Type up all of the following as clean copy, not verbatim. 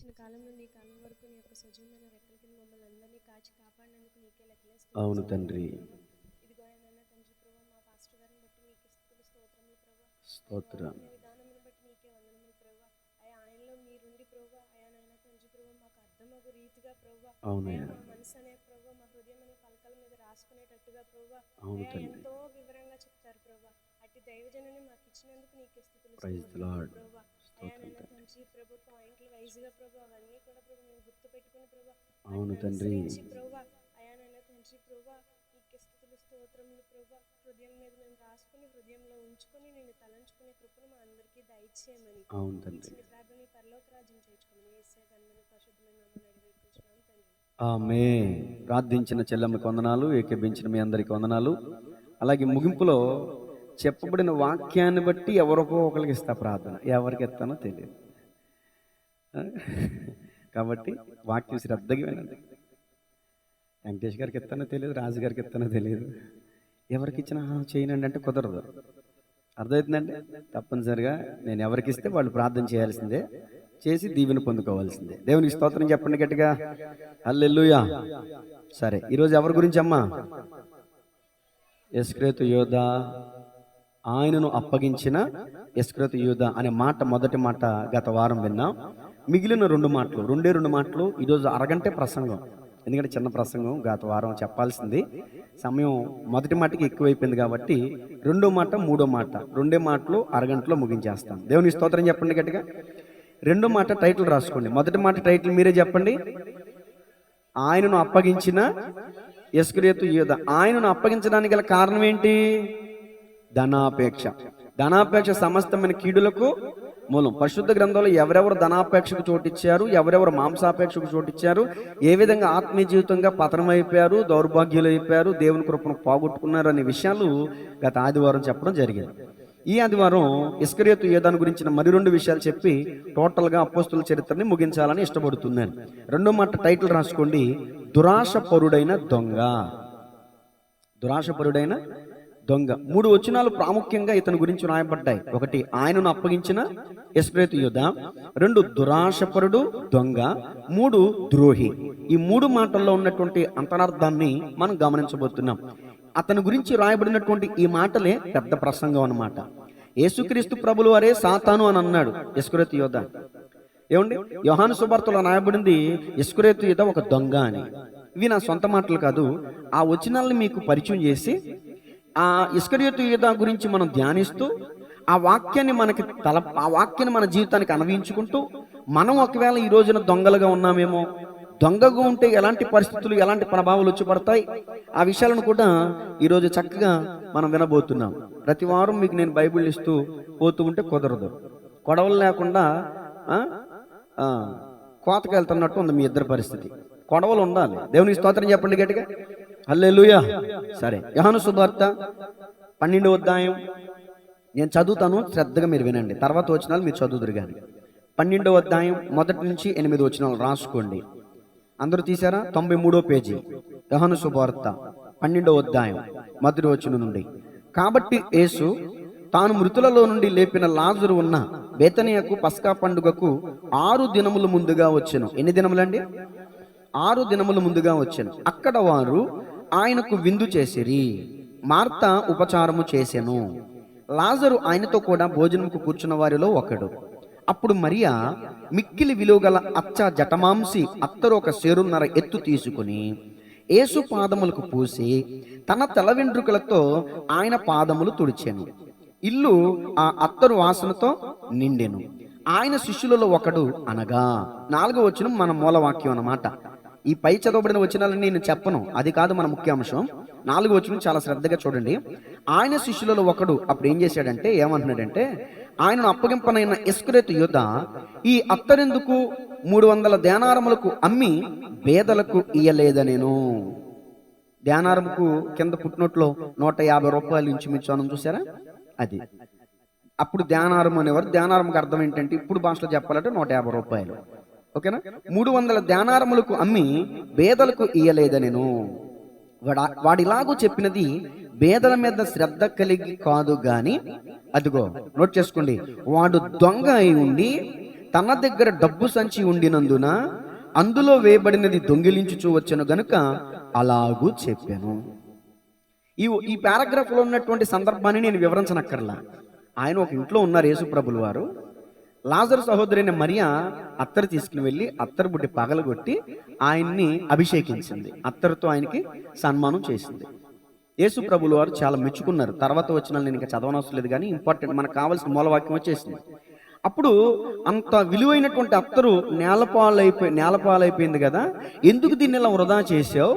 ప్రారంభించిన కాలం నుండి ఈ కాలం వరకు నీ యొక్క సజీవమైన రెక్కల కింద మమ్మల్ని అందరినీ కాచి కాపాడినందుకు నీకే లెక్కలేస్తున్నాం. అవును తండ్రి, ఇదిగో ఆయన తండ్రి ప్రభు, మా పాస్టర్ గారిని బట్టి నీకే స్తుతులు స్తోత్రములు ప్రభు. స్తోత్రం. విధానమును బట్టి నీకే వందనములు ప్రభు. అయా ఆయనలో మీరుండి ప్రభు, అయా నాయన తండ్రి ప్రభు, మాకు అర్థమగు రీతిగా ప్రభు, అవునయ్యా. మా మనసు అనే ప్రభు, మా హృదయం అనే పలకల మీద రాసుకునేటట్టుగా ప్రభు, అవును అయా తండ్రి. ఎంతో వివరంగా చెప్తారు ప్రభు. అట్టి దైవజనుని మాకు ఇచ్చినందుకు నీకే స్తుతులు ప్రైజ్ ది స్తోత్రములు లార్డ్. ప్రభు. అయా నాయన తండ్రి ప్రభు, పాయింట్లు వైజ్గా ప్రభు, అవన్నీ కూడా ప్రభు మేము గుర్తు పెట్టుకుని ప్రభు, అవును తండ్రి. ప్రభు, అయా నాయన తండ్రి ప్రభు, నీకే స్తుతులు స్తోత్రములు ప్రభు. హృదయం మీద మేము రాసుకుని హృదయంలో ఉంచుకొని నిన్ను తలంచుకునే కృపను మా అందరికీ దయచేయమని అవును తండ్రి. ఇచ్చిన ప్రార్థన పరలోక రాజ్యం చేయించుకోమని యేసయ్య ఘనమైన పరిశుద్ధమైన నామమున అడిగి వేడుకుంటున్నాం తండ్రి. ఆమేన్. ప్రార్థించిన చెల్లెమ్మకి వందనాలు, ఏకీభించిన మీ అందరికి వందనాలు. అలాగే ముగింపులో చెప్పబడిన వాక్యాన్ని బట్టి ఎవరికో ఒకరికి ఇస్తా ప్రార్థన, ఎవరికి ఇస్తానో తెలియదు కాబట్టి వాక్యం శ్రద్ధగా వినండి. వెంకటేష్ గారికి ఇస్తానో తెలియదు, రాజు గారికి ఇస్తానో తెలియదు, ఎవరికి ఇచ్చినా చేయనండి అంటే కుదరదు. అర్థమవుతుందండి? తప్పనిసరిగా నేను ఎవరికి ఇస్తే వాళ్ళు ప్రార్థన చేయాల్సిందే, చేసి దీవెన పొందుకోవాల్సిందే. దేవునికి స్తోత్రం చెప్పండి గట్టిగా, హల్లెలూయా. సరే, ఈరోజు ఎవరి గురించి అమ్మా? ఇస్కరియోతు యోధ, ఆయనను అప్పగించిన ఇస్కరియోతు యోధ అనే మాట, మొదటి మాట గత వారం విన్నాం. మిగిలిన రెండు మాటలు ఈరోజు అరగంటే ప్రసంగం, ఎందుకంటే చిన్న ప్రసంగం గత వారం చెప్పాల్సింది, సమయం మొదటి మాటకి ఎక్కువైపోయింది కాబట్టి రెండో మాట మూడో మాట రెండే మాటలు అరగంటలో ముగించేస్తాం. దేవుని స్తోత్రం చెప్పండి గట్టిగా. రెండో మాట టైటిల్ రాసుకోండి. మొదటి మాట టైటిల్ మీరే చెప్పండి. ఆయనను అప్పగించిన ఇస్కరియోతు యోధ. ఆయనను అప్పగించడానికి గల కారణం ఏంటి? ధనాపేక్ష. ధనాపేక్ష సమస్తమైన కీడులకు మూలం. పరిశుద్ధ గ్రంథంలో ఎవరెవరు ధనాపేక్షకు చోటిచ్చారు, ఎవరెవరు మాంసాపేక్షకు చోటిచ్చారు, ఏ విధంగా ఆత్మీయ జీవితంగా పతనమైపోయారు, దౌర్భాగ్యులు అయిపోయారు, దేవుని కృపను పోగొట్టుకున్నారు అనే విషయాలు గత ఆదివారం చెప్పడం జరిగింది. ఈ ఆదివారం ఇస్కరియోతు యోధాను గురించిన మరి రెండు విషయాలు చెప్పి టోటల్గా అపోస్తుల చరిత్రని ముగించాలని ఇష్టపడుతున్నాను. రెండో మాట టైటిల్ రాసుకోండి, దురాశపరుడైన దొంగ. దురాశపరుడైన దొంగ. 3 వచనాలు ప్రాముఖ్యంగా ఇతని గురించి రాయబడ్డాయి. ఒకటి, ఆయనను అప్పగించిన ఇస్కరియోతు యోధ. 2, దురాశపరుడు దొంగ. 3, ద్రోహి. ఈ 3 మాటల్లో ఉన్నటువంటి అంతరార్థాన్ని మనం గమనించబోతున్నాం. అతని గురించి రాయబడినటువంటి ఈ మాటలే పెద్ద ప్రసంగం అన్నమాట. యేసుక్రీస్తు ప్రభులు వారే సాతాను అని అన్నాడు ఇస్కరియోతు యోధ. ఏమండి, యోహాను సువార్తలో రాయబడింది ఇస్కరియోతు యోధ ఒక దొంగ అని. ఇవి నా సొంత మాటలు కాదు, ఆ వచనాలను మీకు పరిచయం చేసి ఆ ఇస్కరియోతు యోధ గురించి మనం ధ్యానిస్తూ ఆ వాక్యాన్ని మన జీవితానికి అన్వయించుకుంటూ మనం ఒకవేళ ఈ రోజున దొంగలుగా ఉన్నామేమో, దొంగగా ఉంటే ఎలాంటి పరిస్థితులు, ఎలాంటి ప్రభావాలు వచ్చి పడతాయి, ఆ విషయాలను కూడా ఈరోజు చక్కగా మనం వినబోతున్నాం. ప్రతి వారం మీకు నేను బైబిల్ ఇస్తూ పోతూ ఉంటే కుదరదు. కొడవలు లేకుండా కోతకు వెళ్తున్నట్టు ఉంది మీ ఇద్దరి పరిస్థితి. కొడవలు ఉండాలి. దేవునికి స్తోత్రం చెప్పండి గట్టిగా, హల్లెలూయా. సరే, యోహాను సువార్త 12వ అధ్యాయం నేను చదువుతాను, శ్రద్ధగా మీరు వినండి. తర్వాత వచనాలు మీరు చదువుదురు కానీ. 12వ అధ్యాయం 1 నుంచి 8 వచనాలు రాసుకోండి. అందరూ తీసారా? 93వ పేజీ యోహాను సువార్త 12వ అధ్యాయం 1వ వచనం నుండి. కాబట్టి యేసు తాను మృతులలో నుండి లేపిన లాజరు ఉన్న బేతనియకు పస్కా పండుగకు 6 దినములు ముందుగా వచ్చెను. ఎన్ని దినములండి? 6 దినములు ముందుగా వచ్చెను. అక్కడ వారు ఆయనకు విందు చేసిరి. మార్త ఉపచారము చేసెను. లాజరు ఆయనతో కూడా భోజనముకు కూర్చున్న వారిలో ఒకడు. అప్పుడు మరియా మిక్కిలి విలువగల అచ్చ జటమాంసి అత్తరు 1 సేరున్నర ఎత్తు తీసుకుని యేసు పాదములకు పూసి తన తల వెంట్రుకలతో ఆయన పాదములు తుడిచెను. ఇల్లు ఆ అత్తరు వాసనతో నిండెను. ఆయన శిష్యులలో ఒకడు, అనగా 4వ వచనం మన మూలవాక్యం అన్నమాట. ఈ పై చదవబడిన వచనాలను నేను చెప్పను, అది కాదు మన ముఖ్యాంశం. 4వ వచనం చాలా శ్రద్ధగా చూడండి. ఆయన శిష్యులలో ఒకడు అప్పుడు ఏం చేశాడంటే, ఏమంటున్నాడంటే, ఆయనను అప్పగింపనైన ఇస్కరియోతు యోధ ఈ అత్తరెందుకు 300 దేనారములకు అమ్మి పేదలకు ఇయ్యలేదనేను. దేనారముకు కింద పుట్టినట్లో 150 రూపాయలు ఇంచుమించు అని చూసారా? అది అప్పుడు దేనారం అనేవారు. దేనారంకి అర్థం ఏంటంటే ఇప్పుడు భాషలో చెప్పాలంటే 150 రూపాయలు. ఓకేనా? 300 దేనారములకు అమ్మి పేదలకు ఇయ్యలేదనేను. వాడిలాగూ చెప్పినది పేదల మీద శ్రద్ధ కలిగి కాదు గాని, అదిగో నోట్ చేసుకోండి, వాడు దొంగ అయి ఉండి తన దగ్గర డబ్బు సంచి ఉండినందున అందులో వేయబడినది దొంగిలించుచూ వచ్చెను గనుక అలాగూ చెప్పాను. ఈ పారాగ్రాఫ్లో ఉన్నటువంటి సందర్భాన్ని నేను వివరించనక్కర్లా. ఆయన ఒక ఇంట్లో ఉన్నారు, యేసు ప్రభులు వారు. లాజరు సహోదరైన మరియా అత్తరు తీసుకుని వెళ్ళి అత్తరు బుడ్డి పగలగొట్టి ఆయన్ని అభిషేకించింది. అత్తరుతో ఆయనకి సన్మానం చేసింది. యేసు ప్రభులు వారు చాలా మెచ్చుకున్నారు. తర్వాత వచ్చిన నేను ఇంకా చదవనవసరం లేదు, కానీ ఇంపార్టెంట్ మనకు కావాల్సిన మూలవాక్యం వచ్చేసింది. అప్పుడు అంత విలువైనటువంటి అత్తరు నేలపాలైపోయింది కదా, ఎందుకు దీన్ని ఇలా వృధా చేసావు,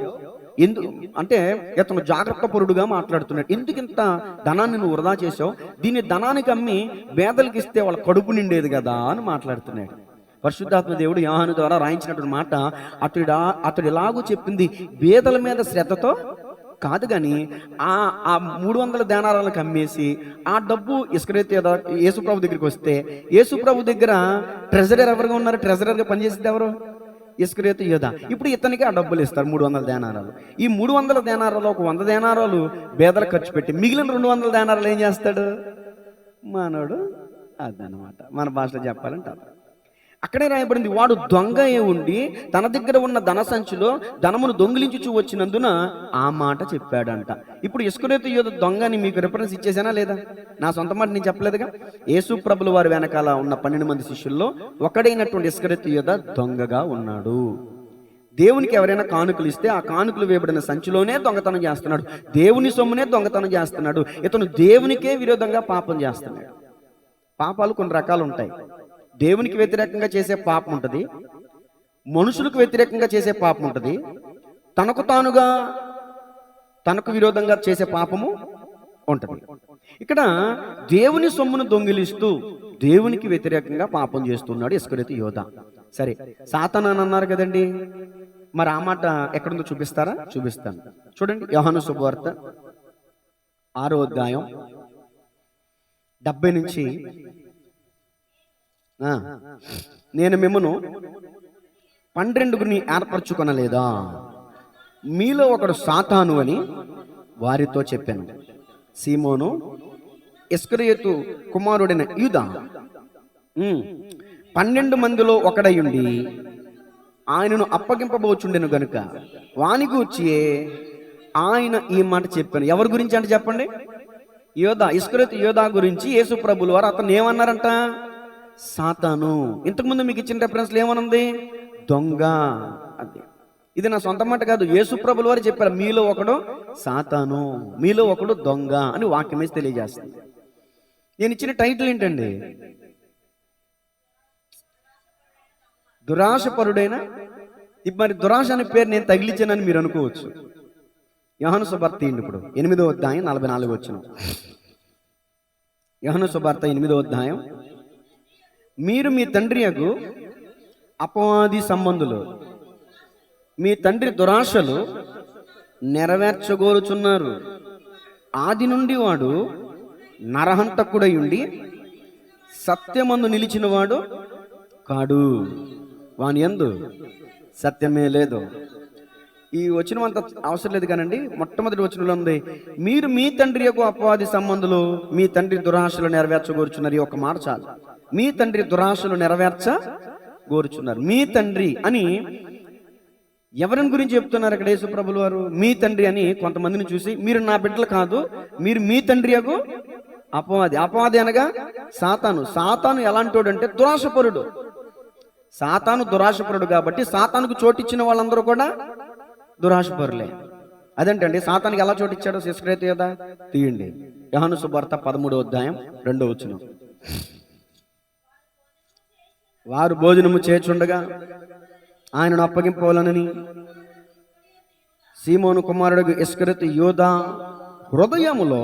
ఎందుకు అంటే ఇతను జాగ్రత్త పరుడుగా మాట్లాడుతున్నాడు. ఎందుకు ఇంత ధనాన్ని నువ్వు వృధా చేసావు, దీన్ని ధనానికి అమ్మి పేదలకు ఇస్తే వాళ్ళ కడుపు నిండేది కదా అని మాట్లాడుతున్నాడు. పరిశుద్ధాత్మ దేవుడు యోహాను ద్వారా రాయించినటువంటి మాట, అతడు ఎలాగూ చెప్పింది పేదల మీద శ్రద్ధతో కాదు, కానీ ఆ 300 దేనారాలకు అమ్మేసి ఆ డబ్బు ఇస్కరియోతు యేసుప్రభు దగ్గరికి వస్తే, యేసుప్రభు దగ్గర ట్రెజరర్ ఎవరుగా ఉన్నారు, ట్రెజరర్గా పనిచేసేది ఎవరు, ఇస్కరియోతు యూదా. ఇప్పుడు ఇతనికి ఆ డబ్బులు ఇస్తారు 300 దేనారాలు. ఈ 300 దేనారాలు ఒక 100 దేనారాలు పేదలు ఖర్చు పెట్టి మిగిలిన 200 దేనారాలు ఏం చేస్తాడు మానవుడు. అదనమాట మన భాషలో చెప్పాలంటే అక్కడే రాయబడింది, వాడు దొంగ ఉండి తన దగ్గర ఉన్న ధన సంచిలో ధనమును దొంగిలించుచూ వచ్చినందున ఆ మాట చెప్పాడంట. ఇప్పుడు ఇస్కరియోతు యూదా దొంగ అని మీకు రిఫరెన్స్ ఇచ్చేసానా లేదా? నా సొంత మాట నేను చెప్పలేదుగా. యేసు ప్రభుల వారి వెనకాల ఉన్న 12 మంది శిష్యుల్లో ఒకడైనటువంటి ఇస్కరియోతు యూదా దొంగగా ఉన్నాడు. దేవునికి ఎవరైనా కానుకలు ఇస్తే ఆ కానుకలు వేయబడిన సంచిలోనే దొంగతనం చేస్తున్నాడు, దేవుని సొమ్మునే దొంగతనం చేస్తున్నాడు. ఇతను దేవునికే విరోధంగా పాపం చేస్తున్నాడు. పాపాలు కొన్ని రకాలు ఉంటాయి. దేవునికి వ్యతిరేకంగా చేసే పాపం ఉంటుంది, మనుషులకు వ్యతిరేకంగా చేసే పాపం ఉంటుంది, తనకు విరోధంగా చేసే పాపము ఉంటుంది. ఇక్కడ దేవుని సొమ్మును దొంగిలిస్తూ దేవునికి వ్యతిరేకంగా పాపం చేస్తున్నాడు ఇస్కరియోతు యూదా. సరే, సాతాను అని అన్నారు కదండి, మరి ఆ మాట ఎక్కడుందో చూపిస్తారా? చూపిస్తాను. చూడండి, యోహాను శుభవార్త 6వ అధ్యాయం 70 నుంచి, నేను మిమ్మను 12 ఏర్పరచుకొనలేదా, మీలో ఒకడు సాతాను అని వారితో చెప్పాను. సీమోను ఇస్కరియోతు కుమారుడైన యూదా 12 మందిలో ఒకడయుండి ఆయనను అప్పగింపబోచుండెను గనుక వాని గూర్చి ఆయన ఈ మాట చెప్పాను. ఎవరి గురించి అంటే చెప్పండి? యోధా, ఇస్కరియోతు యోధా గురించి యేసు ప్రభులు వారు అతను ఏమన్నారంట? సాతాను. ఇంతకుముందు మీకు ఇచ్చిన రెఫరెన్స్లు ఏమనుంది? దొంగ. అది ఇది నా సొంత మాట కాదు, యేసు ప్రభుల వారు చెప్పారు, మీలో ఒకడు సాతాను, మీలో ఒకడు దొంగ అని వాక్యం వేసి తెలియజేస్తుంది. నేను ఇచ్చిన టైటిల్ ఏంటండి? దురాశపరుడైన. మరి దురాశ అనే పేరు నేను తగిలించానని మీరు అనుకోవచ్చు. యోహాను సువార్త ఇప్పుడు 8వ అధ్యాయం 44 వచనం. యోహాను సువార్త 8వ అధ్యాయం, మీరు మీ తండ్రి యగు అపవాది సంబంధులు, మీ తండ్రి దురాశలు నెరవేర్చగోరుచున్నారు. ఆది నుండి వాడు నరహంతకుడై ఉండి సత్యమందు నిలిచిన వాడు కాడు, వాని యందు సత్యమే లేదు. ఈ వచనం అంత అవసరం లేదు కానండి, మొట్టమొదటి వచనంలో ఉంది, మీరు మీ తండ్రి యొక్క అపవాది సంబంధులు, మీ తండ్రి దురాశలు నెరవేర్చగోరుచున్నారు. ఈ ఒక్క మాట చాలు. మీ తండ్రి దురాశలు నెరవేర్చగోరుచున్నారు. మీ తండ్రి అని ఎవరిని గురించి చెప్తున్నారు ఇక్కడ యేసు ప్రభుల వారు? మీ తండ్రి అని కొంతమందిని చూసి, మీరు నా బిడ్డలు కాదు, మీరు మీ తండ్రి యొక్క అపవాది. అపవాది అనగా సాతాను. సాతాను ఎలాంటోడు అంటే దురాశపరుడు. సాతాను దురాశపరుడు కాబట్టి సాతానుకు చోటిచ్చిన వాళ్ళందరూ కూడా దురాశపరులే. అదేంటండి, సాతానికి ఎలా చోటిచ్చాడో ఇస్కరియోతు యూదా తీయండి. యోహాను సువార్త 13వ అధ్యాయం 2వ వచనం. వారు భోజనము చేచుండగా ఆయనను అప్పగింపవాలనని సీమోను కుమారుడు ఇస్కరియోతు యూదా హృదయములో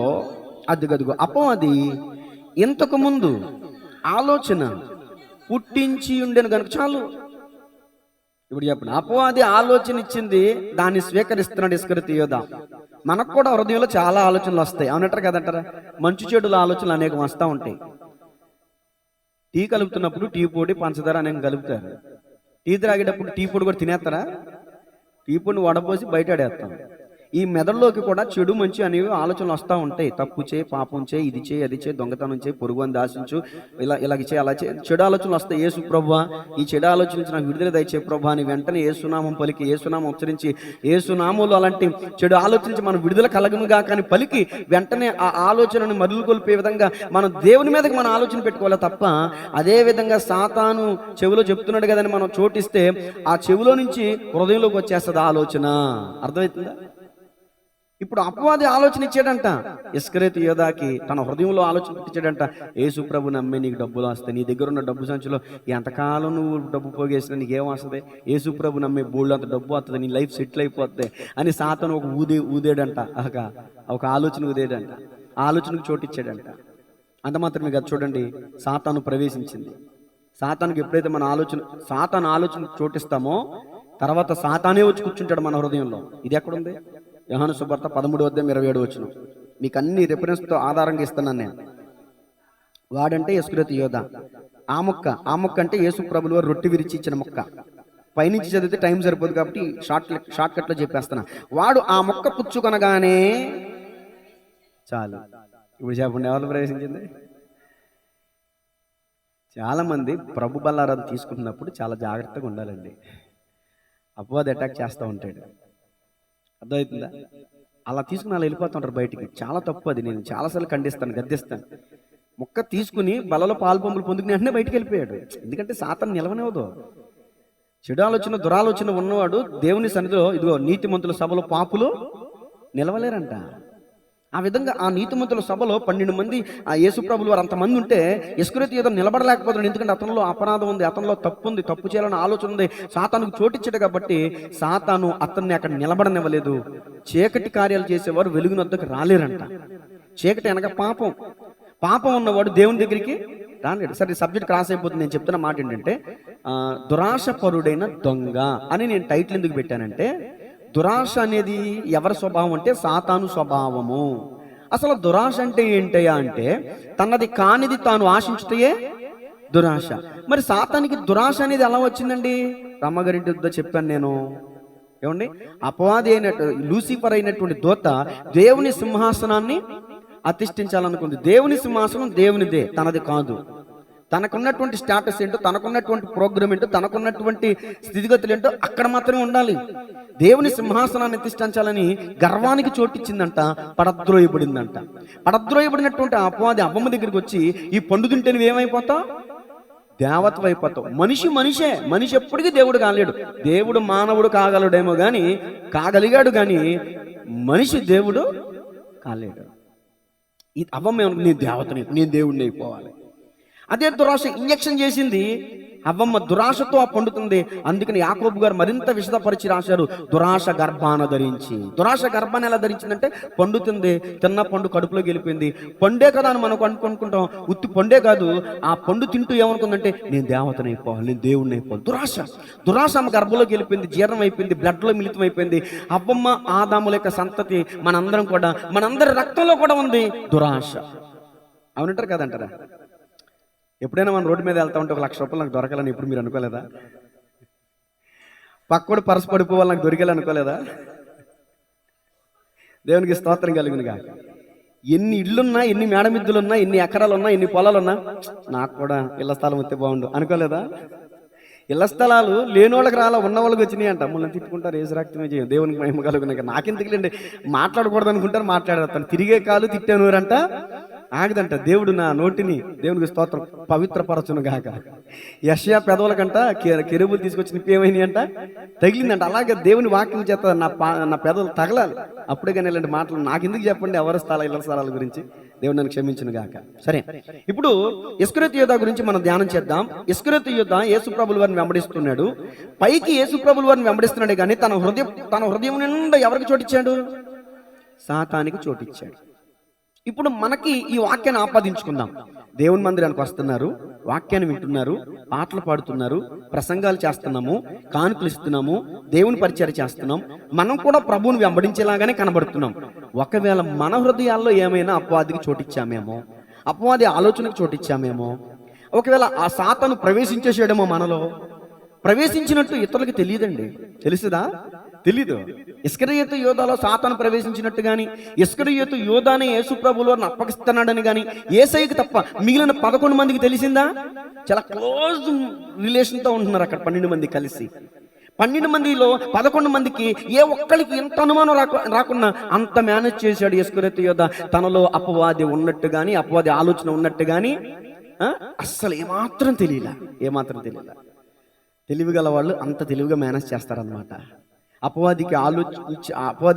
అదిగదుగు అపవాది ఇంతకు ముందు ఆలోచన పుట్టించి ఉండేను కనుక చాలు. ఇప్పుడు చెప్పండి, అపవాది ఆలోచన ఇచ్చింది, దాన్ని స్వీకరిస్తున్నాడు ఇస్కరియోతు యూదా. మనకు కూడా హృదయంలో చాలా ఆలోచనలు వస్తాయి, అవునంటారు కదంటారా? మంచి చెడుల ఆలోచనలు అనేకం వస్తూ ఉంటాయి. టీ కలుపుతున్నప్పుడు టీ పొడి పంచదార అనేక కలుపుతారు. టీ తాగేటప్పుడు టీ పొడి కూడా తినేస్తారా? టీ పొడిని వడపోసి బయట ఆడేస్తాం. ఈ మెదడులోకి కూడా చెడు మంచి అనేవి ఆలోచనలు వస్తూ ఉంటాయి. తప్పు చేయి, పాపం చేయి, ఇది చేయి, అది చేయి, దొంగతనం చేయి, పొరుగుని దాసించు, ఇలాగ చేయి, అలా చేయి, చెడు ఆలోచనలు వస్తాయి. యేసు ప్రభువా, ఈ చెడు ఆలోచన నుంచి నాకు విడుదల దయచే ప్రభువా అని వెంటనే యేసునామం పలికి, యేసునామం ఉచ్చరించి, యేసునామంలో అలాంటి చెడు ఆలోచించి మనం విడుదల కలగనుగా కానీ పలికి వెంటనే ఆ ఆలోచనను మరులుకొల్పే విధంగా మనం దేవుని మీదకి మన ఆలోచన పెట్టుకోవాలి తప్ప, అదే విధంగా సాతాను చెవిలో చెప్తున్నాడు కదని మనం చోటిస్తే ఆ చెవిలో నుంచి హృదయంలోకి వచ్చేస్తుంది ఆలోచన. అర్థమవుతుందా? ఇప్పుడు అపవాది ఆలోచన ఇచ్చాడంట ఇస్కరియోతు యోధాకి, తన హృదయంలో ఆలోచన ఇచ్చాడంట, యేసు ప్రభు నమ్మే నీకు డబ్బులు వస్తాయి, నీ దగ్గర ఉన్న డబ్బు సంచులో ఎంతకాలం నువ్వు డబ్బు పోగేసినా నీకేం వస్తుంది, యేసు ప్రభు నమ్మే బోల్డ్ అంత డబ్బు వస్తుంది, నీ లైఫ్ సెటిల్ అయిపోతుంది అని సాతాను ఒక ఊదేడంట, ఒక ఆలోచన ఊదేడంట, ఆ ఆలోచనకు చోటిచ్చాడంట. అంత మాత్రమే కదా, చూడండి, సాతాను ప్రవేశించింది. సాతానుకి ఎప్పుడైతే మన సాతాను ఆలోచన చోటిస్తామో తర్వాత సాతానే వచ్చి కూర్చుంటాడు మన హృదయంలో. ఇది ఎక్కడుంది? యోహాను సువార్త 13:27 మీకు అన్ని రెఫరెన్స్తో ఆధారంగా ఇస్తున్నాను నేను. వాడంటే ఇస్కరియోతు యోధా. ఆ మొక్క అంటే యేసు ప్రభుల వారు రొట్టె విరిచి ఇచ్చిన మొక్క. పైనుంచి చదివితే టైం సరిపోదు కాబట్టి షార్ట్ కట్లో చెప్పేస్తున్నా. వాడు ఆ మొక్క పుచ్చుకొనగానే చాలు. ఇప్పుడు చెప్పండి, ఎవరు ప్రవేశించింది? చాలామంది ప్రభు బల్లారాధన తీసుకుంటున్నప్పుడు చాలా జాగ్రత్తగా ఉండాలండి. అపవాది అటాక్ చేస్తూ ఉంటాడు. అర్థమవుతుందా? అలా తీసుకుని అలా వెళ్ళిపోతుంటారు బయటికి. చాలా తప్పు అది. నేను చాలాసార్లు ఖండిస్తాను, గద్దిస్తాను. మొక్క తీసుకుని బలలో పాలు పంపులు పొందుకుని వెంటనే బయటికి వెళ్ళిపోయాడు. ఎందుకంటే సాతాను నిలవనివ్వదు. చెడు ఆలోచన, దురాలోచన ఉన్నవాడు దేవుని సన్నిధిలో, ఇదిగో నీతిమంతుల సభలో పాపులు నిలవలేరంట. ఆ విధంగా ఆ నీతిమంతుల సభలో 12 మంది ఆ యేసు ప్రభులు వారు అంతమంది ఉంటే ఇస్కరియోతు యోధా నిలబడలేకపోతున్నాడు. ఎందుకంటే అతనిలో అపరాధం ఉంది, అతనిలో తప్పు ఉంది, తప్పు చేయాలని ఆలోచన ఉంది. సాతానుకు చోటిచ్చాడు కాబట్టి సాతాను అతన్ని అక్కడ నిలబడనివ్వలేదు. చీకటి కార్యాలు చేసేవారు వెలుగుని వద్దకు రాలేరంట. చీకటి అనగా పాపం ఉన్నవాడు దేవుని దగ్గరికి రాలేడు. సరే, సబ్జెక్ట్ క్రాస్ అయిపోతుంది. నేను చెప్తున్న మాట ఏంటంటే, దురాశపరుడైన దొంగ అని నేను టైటిల్ ఎందుకు పెట్టానంటే, దురాశ అనేది ఎవరి స్వభావం అంటే సాతాను స్వభావము. అసలు దురాశ అంటే ఏంటయ్యా అంటే, తనది కానిది తాను ఆశించుటయే దురాశ. మరి సాతానికి దురాశ అనేది ఎలా వచ్చిందండి? రమ్మగారింటి వద్ద చెప్పాను నేను. ఏమండి, అపవాది లూసిఫర్ అయినటువంటి దూత దేవుని సింహాసనాన్ని అతిష్ఠించాలనుకుంది. దేవుని సింహాసనం దేవునిదే, తనది కాదు. తనకున్నటువంటి స్టేటస్ ఏంటో, తనకున్నటువంటి ప్రోగ్రామ్ ఏంటో, తనకున్నటువంటి స్థితిగతులు ఏంటో అక్కడ మాత్రమే ఉండాలి. దేవుని సింహాసనాన్ని అతిష్ఠించాలని గర్వానికి చోటిచ్చిందంట, పడద్రోయబడిందంట. పడద్రోయబడినటువంటి అపవాది అవ్వమ్మ దగ్గరికి వచ్చి, ఈ పండు తింటే నువ్వేమైపోతావు? దేవత్వం అయిపోతావు. మనిషి ఎప్పటికీ దేవుడు కాలేడు. దేవుడు మానవుడు కాగలడేమో కానీ, కాగలిగాడు కానీ మనిషి దేవుడు కాలేడు. ఈ అవ్వమ్మ నేను దేవతని, నేను దేవుడిని అయిపోవాలి. అదే దురాశ ఇంజక్షన్ చేసింది. అవ్వమ్మ దురాశతో పండుతుంది. అందుకని యాకోబు గారు మరింత విశదపరిచి రాశారు, దురాశ గర్భాన ధరించి. దురాశ గర్భాన్ని ఎలా ధరించిందంటే, పండుతుంది, తిన్న పండు కడుపులోకి వెళ్ళిపోయింది. పండే కదా అని మనకు అనుకుంటాం. ఉత్తి పండే కాదు, ఆ పండు తింటూ ఏమనుకుందంటే, నేను దేవతని అయిపోవాలి, నేను దేవుడిని అయిపోవాలి. దురాశ ఆమె గర్భంలోకి వెళ్ళిపోయింది, జీర్ణం అయిపోయింది, బ్లడ్లో మిళితం అయిపోయింది. అవ్వమ్మ ఆదాముల యొక్క సంతతి మనందరి రక్తంలో కూడా ఉంది దురాశ. అవునంటారు కదంటారా? ఎప్పుడైనా మనం రోడ్డు మీద వెళ్తా ఉంటే 1,00,000 రూపాయలు నాకు దొరకాలని ఎప్పుడు మీరు అనుకోలేదా? పక్కోడు పరసు పడిపోవాలి నాకు దొరికాలనుకోలేదా? దేవునికి స్తోత్రం కలుగునుగా. ఎన్ని ఇళ్ళున్నా, ఎన్ని మేడమిద్దులున్నా, ఎన్ని ఎకరాలున్నా, ఎన్ని పొలాలున్నా, నాకు కూడా ఇళ్ల స్థలం వస్తే బాగుండు అనుకోలేదా? ఇళ్ల స్థలాలు లేని వాళ్ళకి రాలా, ఉన్న వాళ్ళకి వచ్చినాయి అంట. మళ్ళీ తిట్టుకుంటారు, ఏసు రక్తమే చేయం, దేవునికి మహిమ కలుగునుగా. నాకెందుకులేండి, మాట్లాడకూడదు అనుకుంటారు, మాట్లాడతాను. తిరిగే కాలు తిట్టానురంట ఆగదంట. దేవుడు నా నోటిని, దేవునికి స్తోత్రం, పవిత్రపరచును గాక. యెషయా పెదవుల కంట కెరూబులు తీసుకొచ్చి నిప్పేమైనాయి అంట, తగిలిందంట. అలాగే దేవుని వాక్యం చేత నా పెదవులు తగలాలి, అప్పుడే కానీ ఇలాంటి మాటలు నాకెందుకు చెప్పండి ఎవరి ఇళ్ల స్థలాల గురించి. దేవుడు నన్ను క్షమించును గాక. సరే, ఇప్పుడు ఇస్కరియోతు యోధా గురించి మనం ధ్యానం చేద్దాం. ఇస్కరియోతు యోధా యేసు ప్రభుల వారిని వెంబడిస్తున్నాడు. పైకి యేసు ప్రభుల వారిని వెంబడిస్తున్నాడే కానీ తన హృదయం నిండా ఎవరికి చోటిచ్చాడు? సాతానికి చోటిచ్చాడు. ఇప్పుడు మనకి ఈ వాక్యాన్ని ఆపాదించుకుందాం. దేవుని మందిరానికి వస్తున్నారు, వాక్యాన్ని వింటున్నారు, పాటలు పాడుతున్నారు, ప్రసంగాలు చేస్తున్నాము, కానుకలు ఇస్తున్నాము, దేవుని పరిచయం చేస్తున్నాం. మనం కూడా ప్రభువుని వెంబడించేలాగానే కనబడుతున్నాం. ఒకవేళ మన హృదయాల్లో ఏమైనా అపవాదికి చోటిచ్చామేమో, అపవాది ఆలోచనకు చోటిచ్చామేమో, ఒకవేళ ఆ సాతాను ప్రవేశించేసేయడమో, మనలో ప్రవేశించినట్టు ఇతరులకి తెలియదండి. తెలుసుదా? తెలీదు. ఇస్కరియోతు యోధాలో సాతాను ప్రవేశించినట్టు కానీ, ఇస్కరియోతు యోధానే యేసు ప్రభువులో అప్పగిస్తున్నాడని కానీ యేసయ్యకి తప్ప మిగిలిన 11 మందికి తెలిసిందా? చాలా క్లోజ్ రిలేషన్తో ఉంటున్నారు అక్కడ 12 మంది కలిసి. 12 మందిలో 11 మందికి ఏ ఒక్కరికి ఎంత అనుమానం రాకుండా అంత మేనేజ్ చేశాడు ఇస్కరియోతు యోధా. తనలో అపవాది ఉన్నట్టు కానీ, అపవాది ఆలోచన ఉన్నట్టు కానీ అస్సలు ఏమాత్రం తెలియలా. తెలివిగల వాళ్ళు అంత తెలివిగా మేనేజ్ చేస్తారనమాట. అపవాది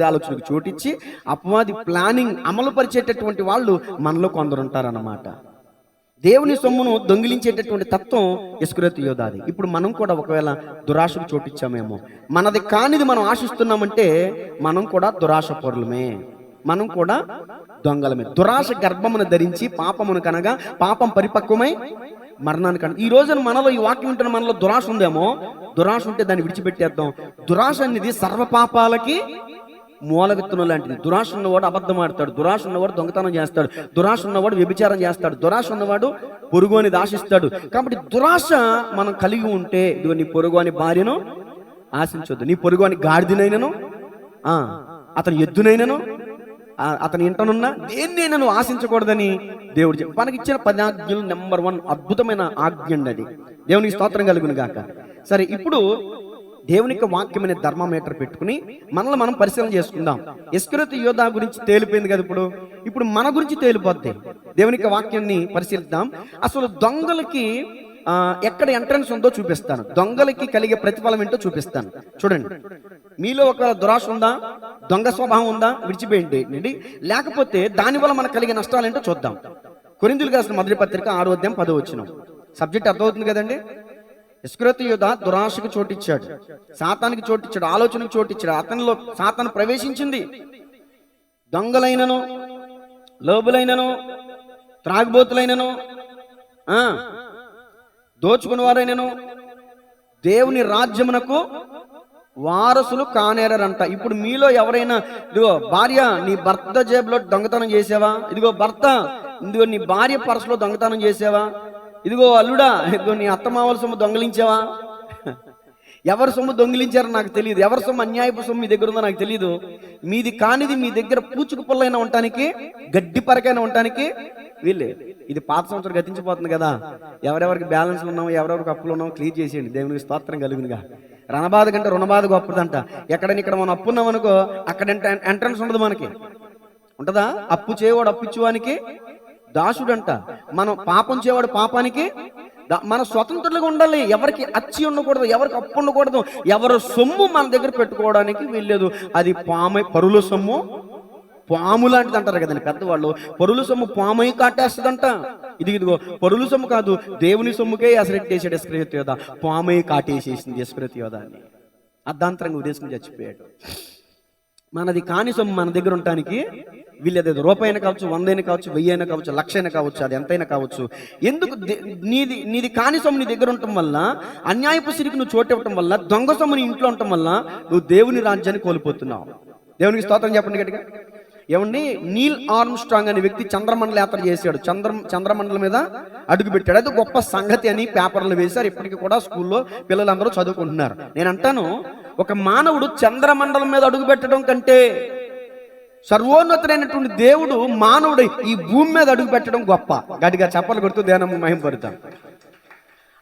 ఆలోచనకు చోటిచ్చి అపవాది ప్లానింగ్ అమలు పరిచేటటువంటి వాళ్ళు మనలో కొందరు ఉంటారన్నమాట. దేవుని సొమ్మును దొంగిలించేటటువంటి తత్వం ఇస్కరియోతు యోధాది. ఇప్పుడు మనం కూడా ఒకవేళ దురాశకు చోటిచ్చామేమో, మనది కానిది మనం ఆశిస్తున్నామంటే మనం కూడా దురాశ పరులమే, మనం కూడా దొంగలమే. దురాశ గర్భమును ధరించి పాపమును కనగా పాపం పరిపక్వమై మరణానికి ఈ రోజున మనలో ఈ వాక్యం ఉంటున్న మనలో దురాశ ఉందేమో, దురాశ ఉంటే దాన్ని విడిచిపెట్టేద్దాం. దురాశ అనేది సర్వ పాపాలకి మూల విత్తనం లాంటిది. దురాశ ఉన్నవాడు అబద్ధం ఆడతాడు, దురాశ ఉన్నవాడు దొంగతనం చేస్తాడు, దురాశ ఉన్నవాడు వ్యభిచారం చేస్తాడు, దురాశ ఉన్నవాడు పొరుగోని ఆశిస్తాడు. కాబట్టి దురాశ మనం కలిగి ఉంటే ఇదిగో నీ పొరుగోని భార్యను ఆశించొద్దు, నీ పొరుగోని గాడిదనైనను అతని ఎద్దునైనను అతని ఇంటనున్నా దేన్నైనా నువ్వు ఆశించకూడదని దేవుడు చెప్పి మనకి ఇచ్చిన 10 ఆజ్ఞలు నెంబర్ 1 అద్భుతమైన ఆజ్ఞ అండి అది. దేవునికి స్తోత్రం కలుగును గాక. సరే, ఇప్పుడు దేవునికి వాక్యమైన ధర్మమీటర్ పెట్టుకుని మనల్ని మనం పరిశీలన చేసుకుందాం. ఇస్కరియోతు యోధా గురించి తేలిపోయింది కదా, ఇప్పుడు మన గురించి తేలిపోద్ది. దేవునికి వాక్యాన్ని పరిశీలిద్దాం. అసలు దొంగలకి ఎక్కడ ఎంట్రన్స్ ఉందో చూపిస్తాను, దొంగలకి కలిగే ప్రతిఫలం ఏంటో చూపిస్తాను. చూడండి, మీలో ఒక దురాశ ఉందా, దొంగ స్వభావం ఉందా, విడిచిపోయింది. లేకపోతే దానివల్ల మనకు కలిగే నష్టాలు ఏంటో చూద్దాం. కొరింథీయులకు రాసిన మొదటి పత్రిక 6వ అధ్యాయం 10వ వచనం. సబ్జెక్ట్ అర్థమవుతుంది కదండి. ఇస్కరియోతు యోధా దురాశకు చోటిచ్చాడు, సాతానికి చోటిచ్చాడు, ఆలోచనకు చోటిచ్చాడు. అతనిలో సాతాను ప్రవేశించింది. దొంగలైనను, లోబులైనను, త్రాగుబోతులైనను, దోచుకుని వారైనను దేవుని రాజ్యమునకు వారసులు కానేరంట. ఇప్పుడు మీలో ఎవరైనా ఇదిగో భార్య నీ భర్త జేబులో దొంగతనం చేసావా, ఇదిగో భర్త ఇదిగో నీ భార్య పర్సులో దొంగతనం చేసావా, ఇదిగో అల్లుడా ఇదిగో నీ అత్తమావల సొమ్ము దొంగిలించావా? ఎవరి సొమ్ము దొంగిలించారో నాకు తెలియదు, ఎవరి సొమ్ము అన్యాయపు సొమ్ము మీ దగ్గర ఉందో నాకు తెలియదు. మీది కానిది మీ దగ్గర పూచుకు పుల్లైనా ఉండటానికి, గడ్డి పరకైనా ఉండటానికి వీళ్ళే. ఇది పాత సంవత్సరం గతించిపోతుంది కదా, ఎవరెవరికి బ్యాలెన్స్లు ఉన్నామో, ఎవరెవరికి అప్పులు ఉన్నామో క్లియర్ చేసేయండి. దేవునికి స్తోత్రం కలుగునుగా. రణబాధ కంటే రుణబాధ గొప్పదంట. ఇక్కడ మనం అప్పు ఉన్నాం అనుకో, అక్కడ ఎంట్రన్స్ ఉండదు, మనకి ఉంటదా? అప్పు చేయవాడు అప్పిచ్చువానికి దాసుడంట, మనం పాపం చేయవాడు పాపానికి. మన స్వతంత్రులుగా ఉండాలి, ఎవరికి అచ్చి ఉండకూడదు, ఎవరికి అప్పు ఉండకూడదు, ఎవరు సొమ్ము మన దగ్గర పెట్టుకోవడానికి వీల్లేదు. అది పరుల సొమ్ము పాము లాంటిది అంటారు కదండి పెద్దవాళ్ళు. పరుల సొమ్ము పామై కాటేస్తుందంట. ఇదిగో పరుల సొమ్ము కాదు, దేవుని సొమ్ముకే అసరెట్టేసాడు ఇస్కరియోతు యోధా. పామై కాటేసేసింది ఇస్కరియోతు యోధాని. అర్ధాంతరంగా ఉద్దేశం చచ్చిపోయాడు. మనది కాని సొమ్ము మన దగ్గర ఉండటానికి వీళ్ళేదో రూపాయైనా కావచ్చు, 100 అయినా కావచ్చు, 1000 అయినా కావచ్చు, 1,00,000 అయినా కావచ్చు, అది ఎంతైనా కావచ్చు. ఎందుకు? నీది కాని సొమ్ము నీ దగ్గర ఉండటం వల్ల, అన్యాయపు సిరికి నువ్వు చోటు ఇవ్వటం వల్ల, దొంగ సొమ్ము నీ ఇంట్లో ఉండటం వల్ల నువ్వు దేవుని రాజ్యాన్ని కోల్పోతున్నావు. దేవునికి స్తోత్రం చెప్పండి గట్టిగా. ఏమండి, నీల్ ఆర్మ్స్ట్రాంగ్ అనే వ్యక్తి చంద్రమండల యాత్ర చేశాడు. చంద్రమండలం మీద అడుగు పెట్టాడు. అది గొప్ప సంగతి అని పేపర్లు వేశారు. ఇప్పటికీ కూడా స్కూల్లో పిల్లలందరూ చదువుకుంటున్నారు. నేను అంటాను, ఒక మానవుడు చంద్రమండలం మీద అడుగు పెట్టడం కంటే సర్వోన్నతుడైనటువంటి దేవుడు మానవుడు ఈ భూమి మీద అడుగు పెట్టడం గొప్ప. గట్టిగా చప్పలు కొడుతూ దేనము మహిమపడతాం.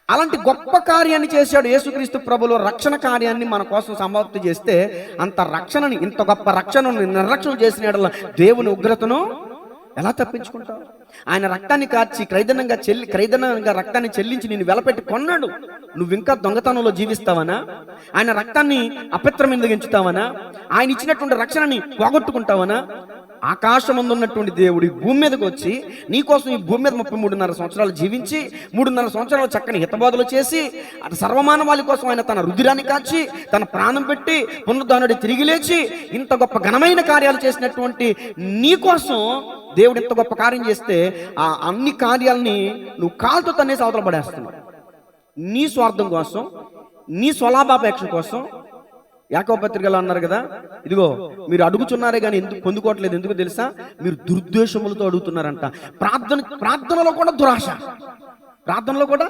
అలాంటి గొప్ప కార్యాన్ని చేశాడు యేసుక్రీస్తు ప్రభులో. రక్షణ కార్యాన్ని మన కోసం సమాప్తి చేస్తే, అంత రక్షణని, ఇంత గొప్ప రక్షణను నిర్లక్ష్యం చేసిన దేవుని ఉగ్రతను ఎలా తప్పించుకుంటావు? ఆయన రక్తాన్ని కార్చి క్రైదనంగా రక్తాన్ని చెల్లించి నిన్ను వెలపెట్టి కొన్నాడు. నువ్వు ఇంకా దొంగతనంలో జీవిస్తావనా? ఆయన రక్తాన్ని అపవిత్రం ఎందుకు ఎంచుతావనా? ఆయన ఇచ్చినటువంటి రక్షణని పోగొట్టుకుంటావనా? ఆకాశమందు ఉన్నటువంటి దేవుడు ఈ భూమి మీదకి వచ్చి నీకోసం ఈ భూమి మీద 33.5 సంవత్సరాలు జీవించి 3.5 సంవత్సరాలు చక్కని హితబోధలు చేసి అటు సర్వమానవాళి కోసం ఆయన తన రుధిరాన్ని కాచి తన ప్రాణం పెట్టి పునరుద్ధానుడి తిరిగి లేచి ఇంత గొప్ప ఘనమైన కార్యాలు చేసినటువంటి నీకోసం దేవుడు ఇంత గొప్ప కార్యం చేస్తే ఆ అన్ని కార్యాలని నువ్వు కాలుతో తన్నేసి అవతల పడేస్తున్నావు. నీ స్వార్థం కోసం, నీ స్వలాభాపేక్ష కోసం. యాకోబు పత్రికలో అన్నారు కదా, ఇదిగో మీరు అడుగుతున్నారే కానీ ఎందుకు పొందుకోవట్లేదు, ఎందుకు తెలుసా? మీరు దుర్ద్వేషములతో అడుగుతున్నారంట. ప్రార్థనలో కూడా దురాశ, ప్రార్థనలో కూడా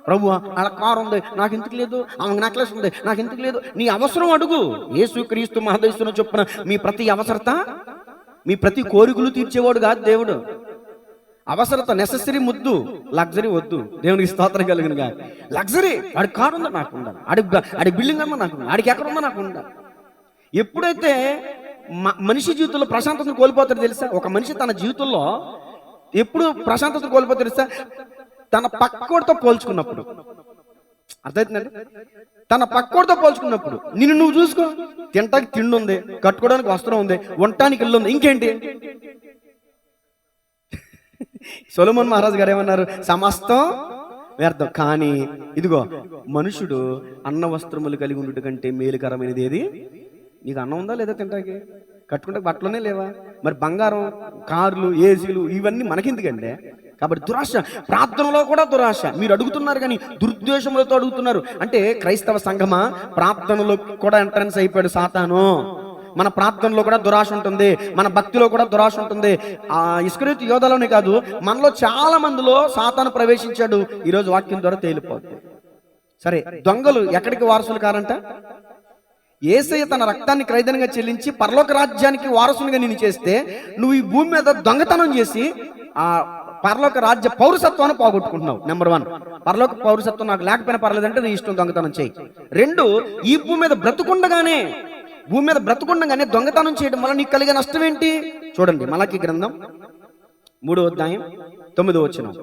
ప్రభువా అలా కారు ఉంది నాకు ఎందుకు లేదు, ఆమెకు నెక్లెస్ ఉంది నాకు ఎందుకు లేదు. నీ అవసరం అడుగు. యేసుక్రీస్తు మహదేశుని చొప్పున మీ ప్రతి అవసరత, మీ ప్రతి కోరికలు తీర్చేవాడు కాదు దేవుడు. అవసరత నెససరీ ముద్దు, లగ్జరీ వద్దు. దేవునికి స్తోత్రం కలిగినగా. లగ్జరీ వాడి కారు ఉందా నాకు ఉండాలి, ఆడి బిల్డింగ్ అమ్మా నాకు, ఆడికి ఎక్కడ ఉందా నాకు ఉండాలి. ఎప్పుడైతే మనిషి జీవితంలో ప్రశాంతతను కోల్పోతాడు తెలుసా? ఒక మనిషి తన జీవితంలో ఎప్పుడు ప్రశాంతతను కోల్పోతాడు తెలుసా? తన పక్కోడితో పోల్చుకున్నప్పుడు. అర్థమవుతుందండి? తన పక్కోడితో పోల్చుకున్నప్పుడు. నిన్ను నువ్వు చూసుకో, తినటానికి తిండి ఉంది, కట్టుకోవడానికి వస్త్రం ఉంది, ఉండటానికి ఇల్లు ఉంది, ఇంకేంటి? సొలొమోన్ మహారాజు గారు ఏమన్నారు? సమస్తం వ్యర్థం. కానీ ఇదిగో మనుషుడు అన్న వస్త్రములు కలిగి ఉండుట కంటే మేలుకరమైనది ఏది? నీకు అన్నం ఉందా లేదా? తింటాకి కట్టుకుంటే బట్టలోనే లేవా? మరి బంగారం, కార్లు, ఏసీలు ఇవన్నీ మనకెందుకండి? కాబట్టి దురాశ, ప్రార్థనలో కూడా దురాశ. మీరు అడుగుతున్నారు కానీ దురుద్దేశములతో అడుగుతున్నారు. అంటే క్రైస్తవ సంఘమా, ప్రార్థనలో కూడా ఎంట్రన్స్ అయిపోయాడు సాతాను. మన ప్రార్థనలో కూడా దురాశ ఉంటుంది, మన భక్తిలో కూడా దురాశ ఉంటుంది. ఆ ఇస్కరియోతు యోధాలోనే కాదు, మనలో చాలా మందిలో సాతాను ప్రవేశించాడు. ఈరోజు వాక్యం ద్వారా తేలిపోతుంది. సరే, దొంగలు ఎక్కడికి వారసులు కారంట? యేసయ్య తన రక్తాన్ని క్రయధనంగా చెల్లించి పరలోక రాజ్యానికి వారసునిగా నిన్ను చేస్తే, నువ్వు ఈ భూమి మీద దొంగతనం చేసి ఆ పరలోక రాజ్య పౌరసత్వాన్ని పోగొట్టుకుంటున్నావు. నెంబర్ 1, పరలోక పౌరసత్వం నాకు లేకపోయినా పర్లేదంటే నీ ఇష్టం, దొంగతనం చేయి. 2, ఈ భూమి మీద బ్రతుకుండగానే దొంగతనం చేయడం వల్ల నీకు కలిగే నష్టం ఏంటి? చూడండి, మలాకీ గ్రంథం 3వ అధ్యాయం 9వ వచనం.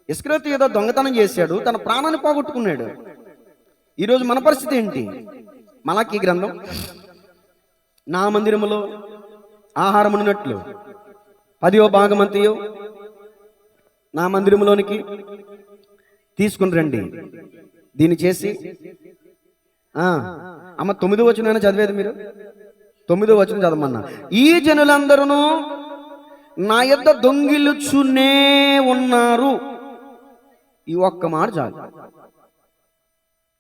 ఇస్కరియోతు ఏదో దొంగతనం చేశాడు, తన ప్రాణాన్ని పోగొట్టుకున్నాడు. ఈరోజు మన పరిస్థితి ఏంటి? మలాకీ గ్రంథం, నా మందిరములో ఆహారమున్నట్లు 10వ భాగమంతయు నా మందిరములోనికి తీసుకుని రండి, దీన్ని చేసి అమ్మ 9వ వచనం చదివేది మీరు? 9వ వచనం చదవమన్నా. ఈ జనులందరూ నా యొద్ద దొంగిలుచునే ఉన్నారు. ఈ ఒక్క మాట చాలు.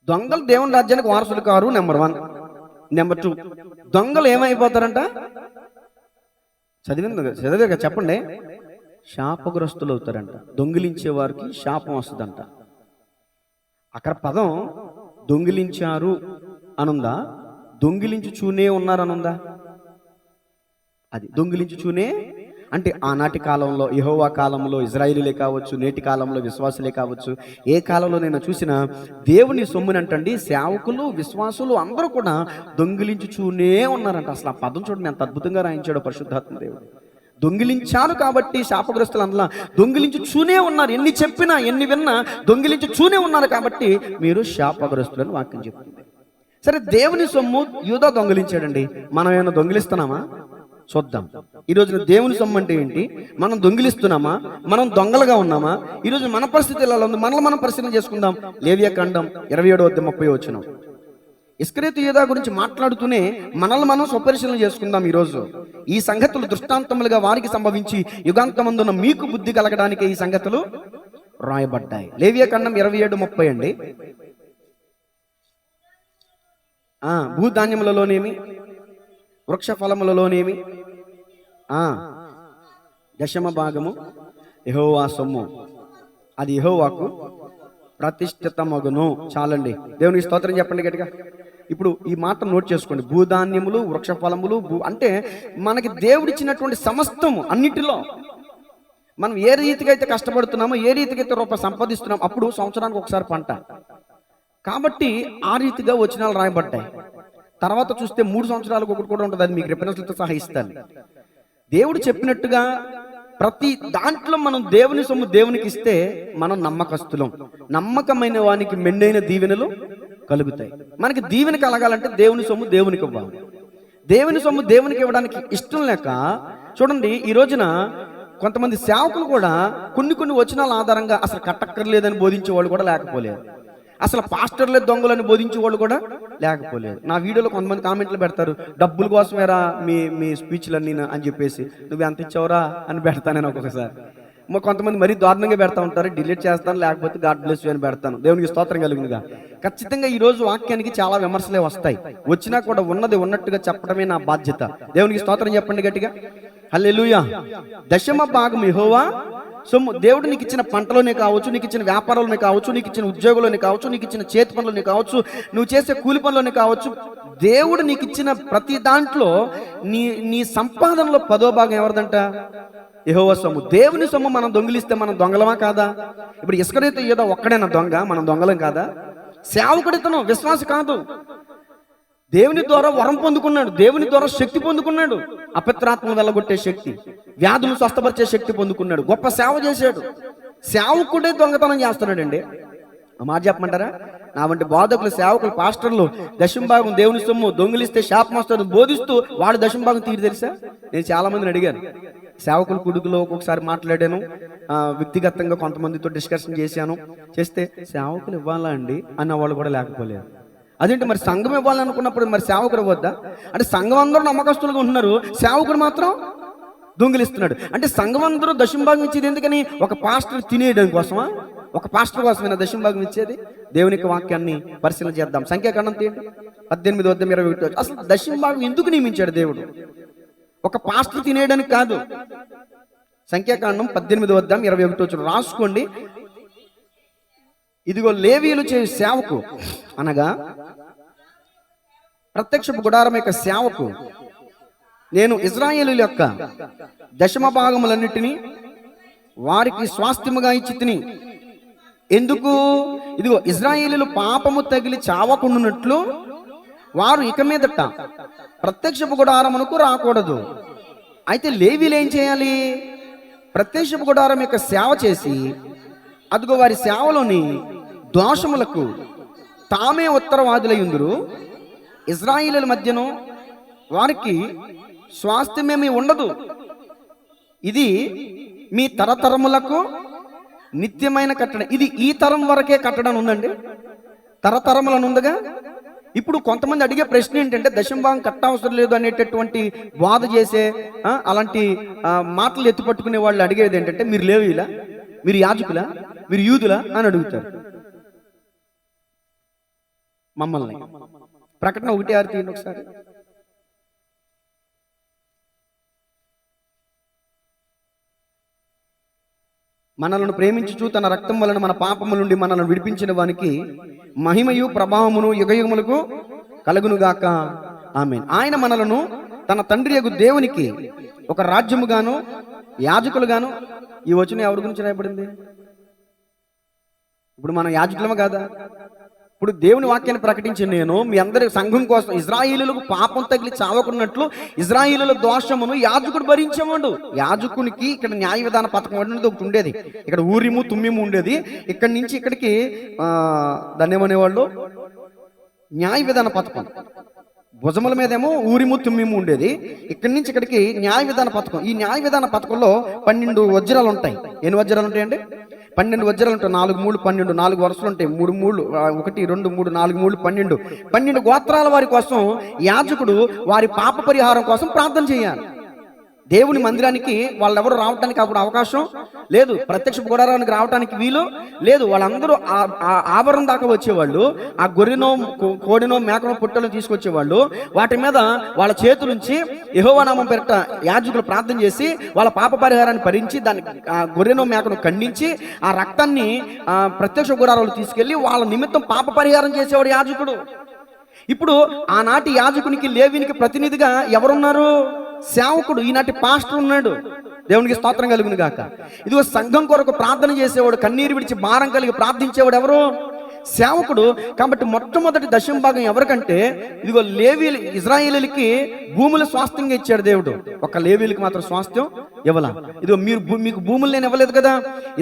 దొంగలు దేవుని రాజ్యానికి వారసులు కారు, నెంబర్ 1. నెంబర్ 2, దొంగలు ఏమైపోతారంట? చదివే చెప్పండి. శాపగ్రస్తులు అవుతారంట. దొంగిలించే వారికి శాపం వస్తుందంట. అక్కడ పదం దొంగిలించారు అనుందా? దొంగిలించుచూనే ఉన్నారు అనుందా? అది దొంగిలించుచూనే అంటే ఆనాటి కాలంలో, యెహోవా కాలంలో ఇజ్రాయేలీలే కావచ్చు, నేటి కాలంలో విశ్వాసులే కావచ్చు, ఏ కాలంలో నేను చూసినా దేవుని సొమ్మునంటండి సేవకులు, విశ్వాసులు అందరూ కూడా దొంగిలించుచూనే ఉన్నారంట. అసలు ఆ పదం చూడండి ఎంత అద్భుతంగా రాయించాడో పరిశుద్ధాత్మ దేవుడు. దొంగిలించారు కాబట్టి శాపగ్రస్తులు అందులో దొంగిలించుచూనే ఉన్నారు. ఎన్ని చెప్పినా ఎన్ని విన్నా దొంగిలించుచూనే ఉన్నారు కాబట్టి మీరు శాపగ్రస్తులని వాక్యం చెప్తుంది. సరే, దేవుని సొమ్ము యూదా దొంగిలించాడండి. మనం ఏమైనా దొంగిలిస్తున్నామా? చూద్దాం. ఈరోజు దేవుని సొమ్ము అంటే ఏంటి? మనం దొంగిలిస్తున్నామా? మనం దొంగలుగా ఉన్నామా? ఈరోజు మన పరిస్థితి ఎలా ఉంది? మనల్ని మనం పరిశీలన చేసుకుందాం. లేవియాకాండం 27:30 వచనం. ఇస్కరియోతు యూదా గురించి మాట్లాడుతూనే మనల్ని మనం స్వపరిశీలన చేసుకుందాం. ఈరోజు ఈ సంగతులు దృష్టాంతములుగా వారికి సంభవించి యుగాంతమందున మీకు బుద్ధి కలగడానికి ఈ సంగతులు రాయబడ్డాయి. లేవియాకాండం 27:30 అండి. భూధాన్యములలోనేమి, వృక్ష ఫలములలోనేమి 10వ భాగము యెహోవా సొమ్ము, అది యెహోవాకు ప్రతిష్ఠితమగును. చాలండి, దేవునికి స్తోత్రం చెప్పండి గట్టిగా. ఇప్పుడు ఈ మాట నోట్ చేసుకోండి. భూధాన్యములు, వృక్ష ఫలములు, అంటే మనకి దేవుడిచ్చినటువంటి సమస్తము అన్నిటిలో మనం ఏ రీతిగా అయితే కష్టపడుతున్నామో, ఏ రీతిగా అయితే రూపాయి సంపాదిస్తున్నామో, అప్పుడు సంవత్సరానికి ఒకసారి పంట కాబట్టి ఆ రీతిగా వచనాలు రాయబడ్డాయి. తర్వాత చూస్తే 3 సంవత్సరాలకు ఒకటి కూడా ఉంటుంది. అది మీకు రిఫరెన్స్లతో సహా ఇస్తాను. దేవుడు చెప్పినట్టుగా ప్రతి దాంట్లో మనం దేవుని సొమ్ము దేవునికి ఇస్తే మనం నమ్మకస్తులం. నమ్మకమైన వానికి మెండైన దీవెనలు కలుగుతాయి. మనకి దీవెన కలగాలంటే దేవుని సొమ్ము దేవునికి ఇవ్వాలి. దేవుని సొమ్ము దేవునికి ఇవ్వడానికి ఇష్టం లేక చూడండి, ఈ రోజున కొంతమంది సేవకులు కూడా కొన్ని వచనాల ఆధారంగా అసలు కట్టక్కర్లేదని బోధించే వాళ్ళు కూడా లేకపోలేదు. అసలు పాస్టర్లే దొంగలని బోధించే వాళ్ళు కూడా లేకపోలేదు. నా వీడియోలో కొంతమంది కామెంట్లు పెడతారు, డబ్బుల కోసమేరా మీ స్పీచ్లన్నీ అని చెప్పేసి, నువ్వు ఎంత ఇచ్చావురా అని పెడతాను నేను ఒక్కొక్కసారి. కొంతమంది మరీ దారుణంగా పెడతా ఉంటారు, డిలీట్ చేస్తాను, లేకపోతే గాడ్ బ్లెస్ యు అని పెడతాను. దేవునికి స్తోత్రం కలుగునుగా. ఖచ్చితంగా ఈ రోజు వాక్యానికి చాలా విమర్శలే వస్తాయి. వచ్చినా కూడా ఉన్నది ఉన్నట్టుగా చెప్పడమే నా బాధ్యత. దేవునికి స్తోత్రం చెప్పండి గట్టిగా. హల్లెలూయా. 10వ భాగం యెహోవా సొమ్ము. దేవుడు నీకు ఇచ్చిన పంటలోనే కావచ్చు, నీకు ఇచ్చిన వ్యాపారంలోనే కావచ్చు, నీకు ఇచ్చిన ఉద్యోగంలోనే కావచ్చు, నీకు ఇచ్చిన చేతి పనులోనే కావచ్చు, నువ్వు చేసే కూలి పనులోనే కావచ్చు, దేవుడు నీకు ఇచ్చిన ప్రతి దాంట్లో నీ నీ సంపాదనలో 10వ భాగం ఎవరిదంట? యెహోవా సొమ్ము. దేవుని సొమ్ము మనం దొంగిలిస్తే మనం దొంగలమా కాదా? ఇప్పుడు ఇసుకరైతే ఏదో ఒక్కడైనా దొంగ, మనం దొంగలం కాదా? సేవకుడితను విశ్వాస కాదు. దేవుని ద్వారా వరం పొందుకున్నాడు, దేవుని ద్వారా శక్తి పొందుకున్నాడు, అపవిత్రాత్మను వెళ్ళగొట్టే శక్తి, వ్యాధులు స్వస్థపరిచే శక్తి పొందుకున్నాడు, గొప్ప సేవ చేశాడు. సేవకుడే దొంగతనం చేస్తున్నాడండి. మాట చెప్పమంటారా? నా వంటి బోధకులు, సేవకులు, పాస్టర్లు దశంభాగం దేవుని సొమ్ము దొంగిలిస్తే శాపం వస్తుంది బోధిస్తూ వాడు దశంభాగం తీరు తెలుసా? నేను చాలా మందిని అడిగాను, సేవకుల కుడుకులో ఒక్కొక్కసారి మాట్లాడాను, వ్యక్తిగతంగా కొంతమందితో డిస్కషన్ చేస్తే సేవకులు ఇవ్వాలా అండి అన్న వాళ్ళు కూడా లేకపోలేదు. అదేంటి మరి సంఘం ఇవ్వాలనుకున్నప్పుడు మరి సేవకుడు ఇవ్వద్దా అంటే? సంఘం అందరూ నమ్మకస్తులుగా ఉంటున్నారు, సేవకుడు మాత్రం దొంగిలిస్తున్నాడు. అంటే సంఘం అందరూ దశంభాగం ఇచ్చేది ఎందుకని? ఒక పాస్టర్ తినేయడం కోసమా? ఒక పాస్టర్ కోసమైనా దశంభాగం ఇచ్చేది? దేవునికి వాక్యాన్ని పరిశీలన చేద్దాం. సంఖ్యాకాండం తీయండి 18:21. అసలు దశంభాగం ఎందుకు నియమించాడు దేవుడు? ఒక పాస్టర్ తినేయడానికి కాదు. సంఖ్యాకాండం 18:21 రాసుకోండి. ఇదిగో లేవీయులు చేసే సేవకు అనగా ప్రత్యక్షపు గుడారం యొక్క సేవకు నేను ఇశ్రాయేలీయుల యొక్క దశమ భాగములన్నిటినీ వారికి స్వాస్థ్యముగా ఇచ్చి తిని. ఎందుకు? ఇదిగో ఇశ్రాయేలీయులు పాపము తగిలి చావకుండునట్లు వారు ఇక మీదట ప్రత్యక్షపు గుడారమునకు రాకూడదు. అయితే లేవీయులు ఏం చేయాలి? ప్రత్యక్షపు గుడారం యొక్క సేవ చేసి అదిగో వారి సేవలోని దోషములకు తామే ఉత్తరవాదులయ్యుందురు. ఇశ్రాయేలీయుల మధ్యను వారికి స్వాస్థ్యమేమీ ఉండదు. ఇది మీ తరతరములకు నిత్యమైన కట్టడం. ఇది ఈ తరం వరకే కట్టడం ఉందండి, తరతరములను ఉందిగా. ఇప్పుడు కొంతమంది అడిగే ప్రశ్న ఏంటంటే దశంభాగం కట్టవసరం లేదు అనేటటువంటి వాద చేసే అలాంటి మాటలు ఎత్తుపట్టుకునే వాళ్ళు అడిగేది ఏంటంటే, మీరు లేవీయులా, మీరు యాజకులా, మీరు యూదులా అని అడుగుతారు మమ్మల్ని. ప్రకటన 1:6 తీయండి ఒకసారి. మనలను ప్రేమించుచు తన రక్తం వలన మన పాపముల నుండి మనల్ని విడిపించిన వానికి మహిమయు ప్రభావమును యుగయుగములకు కలుగునుగాక. ఆమేన్. ఆయన మనలను తన తండ్రి యగు దేవునికి ఒక రాజ్యముగాను యాజకులుగాను. ఈ వచనం ఎవరి గురించి రాయబడింది? ఇప్పుడు మనం యాజకులమా కాదా? ఇప్పుడు దేవుని వాక్యాన్ని ప్రకటించి నేను మీ అందరి సంఘం కోసం ఇశ్రాయేలీయులకు పాపం తగిలి చావకున్నట్లు ఇశ్రాయేలీయుల దోషమును యాజకుడు భరించేవాడు. యాజకునికి ఇక్కడ న్యాయ విధాన పథకం అనేది ఒకటి ఉండేది. ఇక్కడ ఊరిము తుమ్మిము ఉండేది. ఇక్కడి నుంచి ఇక్కడికి దాన్ని ఏమనేవాళ్ళు? న్యాయ విధాన పథకం. భుజముల మీదేమో ఊరిము తుమ్మిము ఉండేది. ఇక్కడి నుంచి ఇక్కడికి న్యాయ విధాన పథకం. ఈ న్యాయ విధాన పథకంలో 12 వజ్రాలు ఉంటాయి. ఎన్ని వజ్రాలు ఉంటాయండి? 12 వజ్రాలు ఉంటాయి. 4 3 12, 4 వరుసలు ఉంటాయి. 3 3 1 2 3 4 3 12 గోత్రాల వారి కోసం యాజకుడు వారి పాప పరిహారం కోసం ప్రార్థన చేయాలి. దేవుని మందిరానికి వాళ్ళెవరు రావడానికి అప్పుడు అవకాశం లేదు, ప్రత్యక్ష గుడారానికి రావడానికి వీలు లేదు. వాళ్ళందరూ ఆభరణం దాకా వచ్చేవాళ్ళు, ఆ గొర్రెనో కోడినో మేకనో పుట్టలో తీసుకొచ్చేవాళ్ళు. వాటి మీద వాళ్ళ చేతులుంచి యెహోవా నామం పేరిట యాజకులు ప్రార్థన చేసి వాళ్ళ పాప పరిహారాన్ని భరించి దాన్ని గొర్రెనో మేకను ఖండించి ఆ రక్తాన్ని ప్రత్యక్ష గుడారాలు తీసుకెళ్లి వాళ్ళ నిమిత్తం పాప పరిహారం చేసేవాడు యాజకుడు. ఇప్పుడు ఆనాటి యాజకునికి లేవీనికి ప్రతినిధిగా ఎవరున్నారు? సేవకుడు. ఈనాటి పాస్టర్ ఉన్నాడు. దేవునికి స్తోత్రం కలుగును గాక. ఇదిగో సంఘం కొరకు ప్రార్థన చేసేవాడు, కన్నీరు విడిచి భారం కలిగి ప్రార్థించేవాడు ఎవరు? సేవకుడు. కాబట్టి మొట్టమొదటి దశంభాగం ఎవరికంటే ఇదిగో లేవీలు, ఇశ్రాయేలీయులకి భూముల స్వాస్థ్యంగా ఇచ్చాడు దేవుడు. ఒక లేవీలకు మాత్రం స్వాస్థ్యం ఇవ్వాల. ఇదిగో మీకు భూములు నేను ఇవ్వలేదు కదా,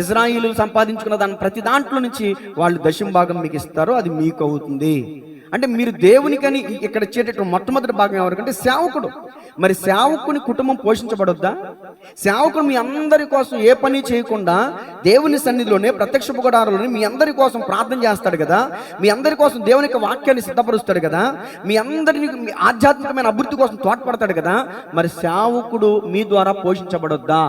ఇశ్రాయేలీయులు సంపాదించుకున్న దాని ప్రతి దాంట్లో నుంచి వాళ్ళు దశంభాగం మీకు ఇస్తారు, అది మీకు అవుతుంది. అంటే మీరు దేవునికని ఇక్కడ ఇచ్చేటటువంటి మొట్టమొదటి భాగం ఎవరికంటే సేవకుడు. మరి సేవకుని కుటుంబం పోషించబడొద్దా? సేవకుడు మీ అందరి కోసం ఏ పని చేయకుండా దేవుని సన్నిధిలోనే ప్రత్యక్ష గుడారంలోనే మీ అందరి కోసం ప్రార్థన చేస్తాడు కదా, మీ అందరి కోసం దేవుని యొక్క వాక్యాన్ని సిద్ధపరుస్తాడు కదా, మీ అందరిని ఆధ్యాత్మికమైన అభివృద్ధి కోసం తోడ్పడతాడు కదా. మరి సేవకుడు మీ ద్వారా పోషించబడొద్దా?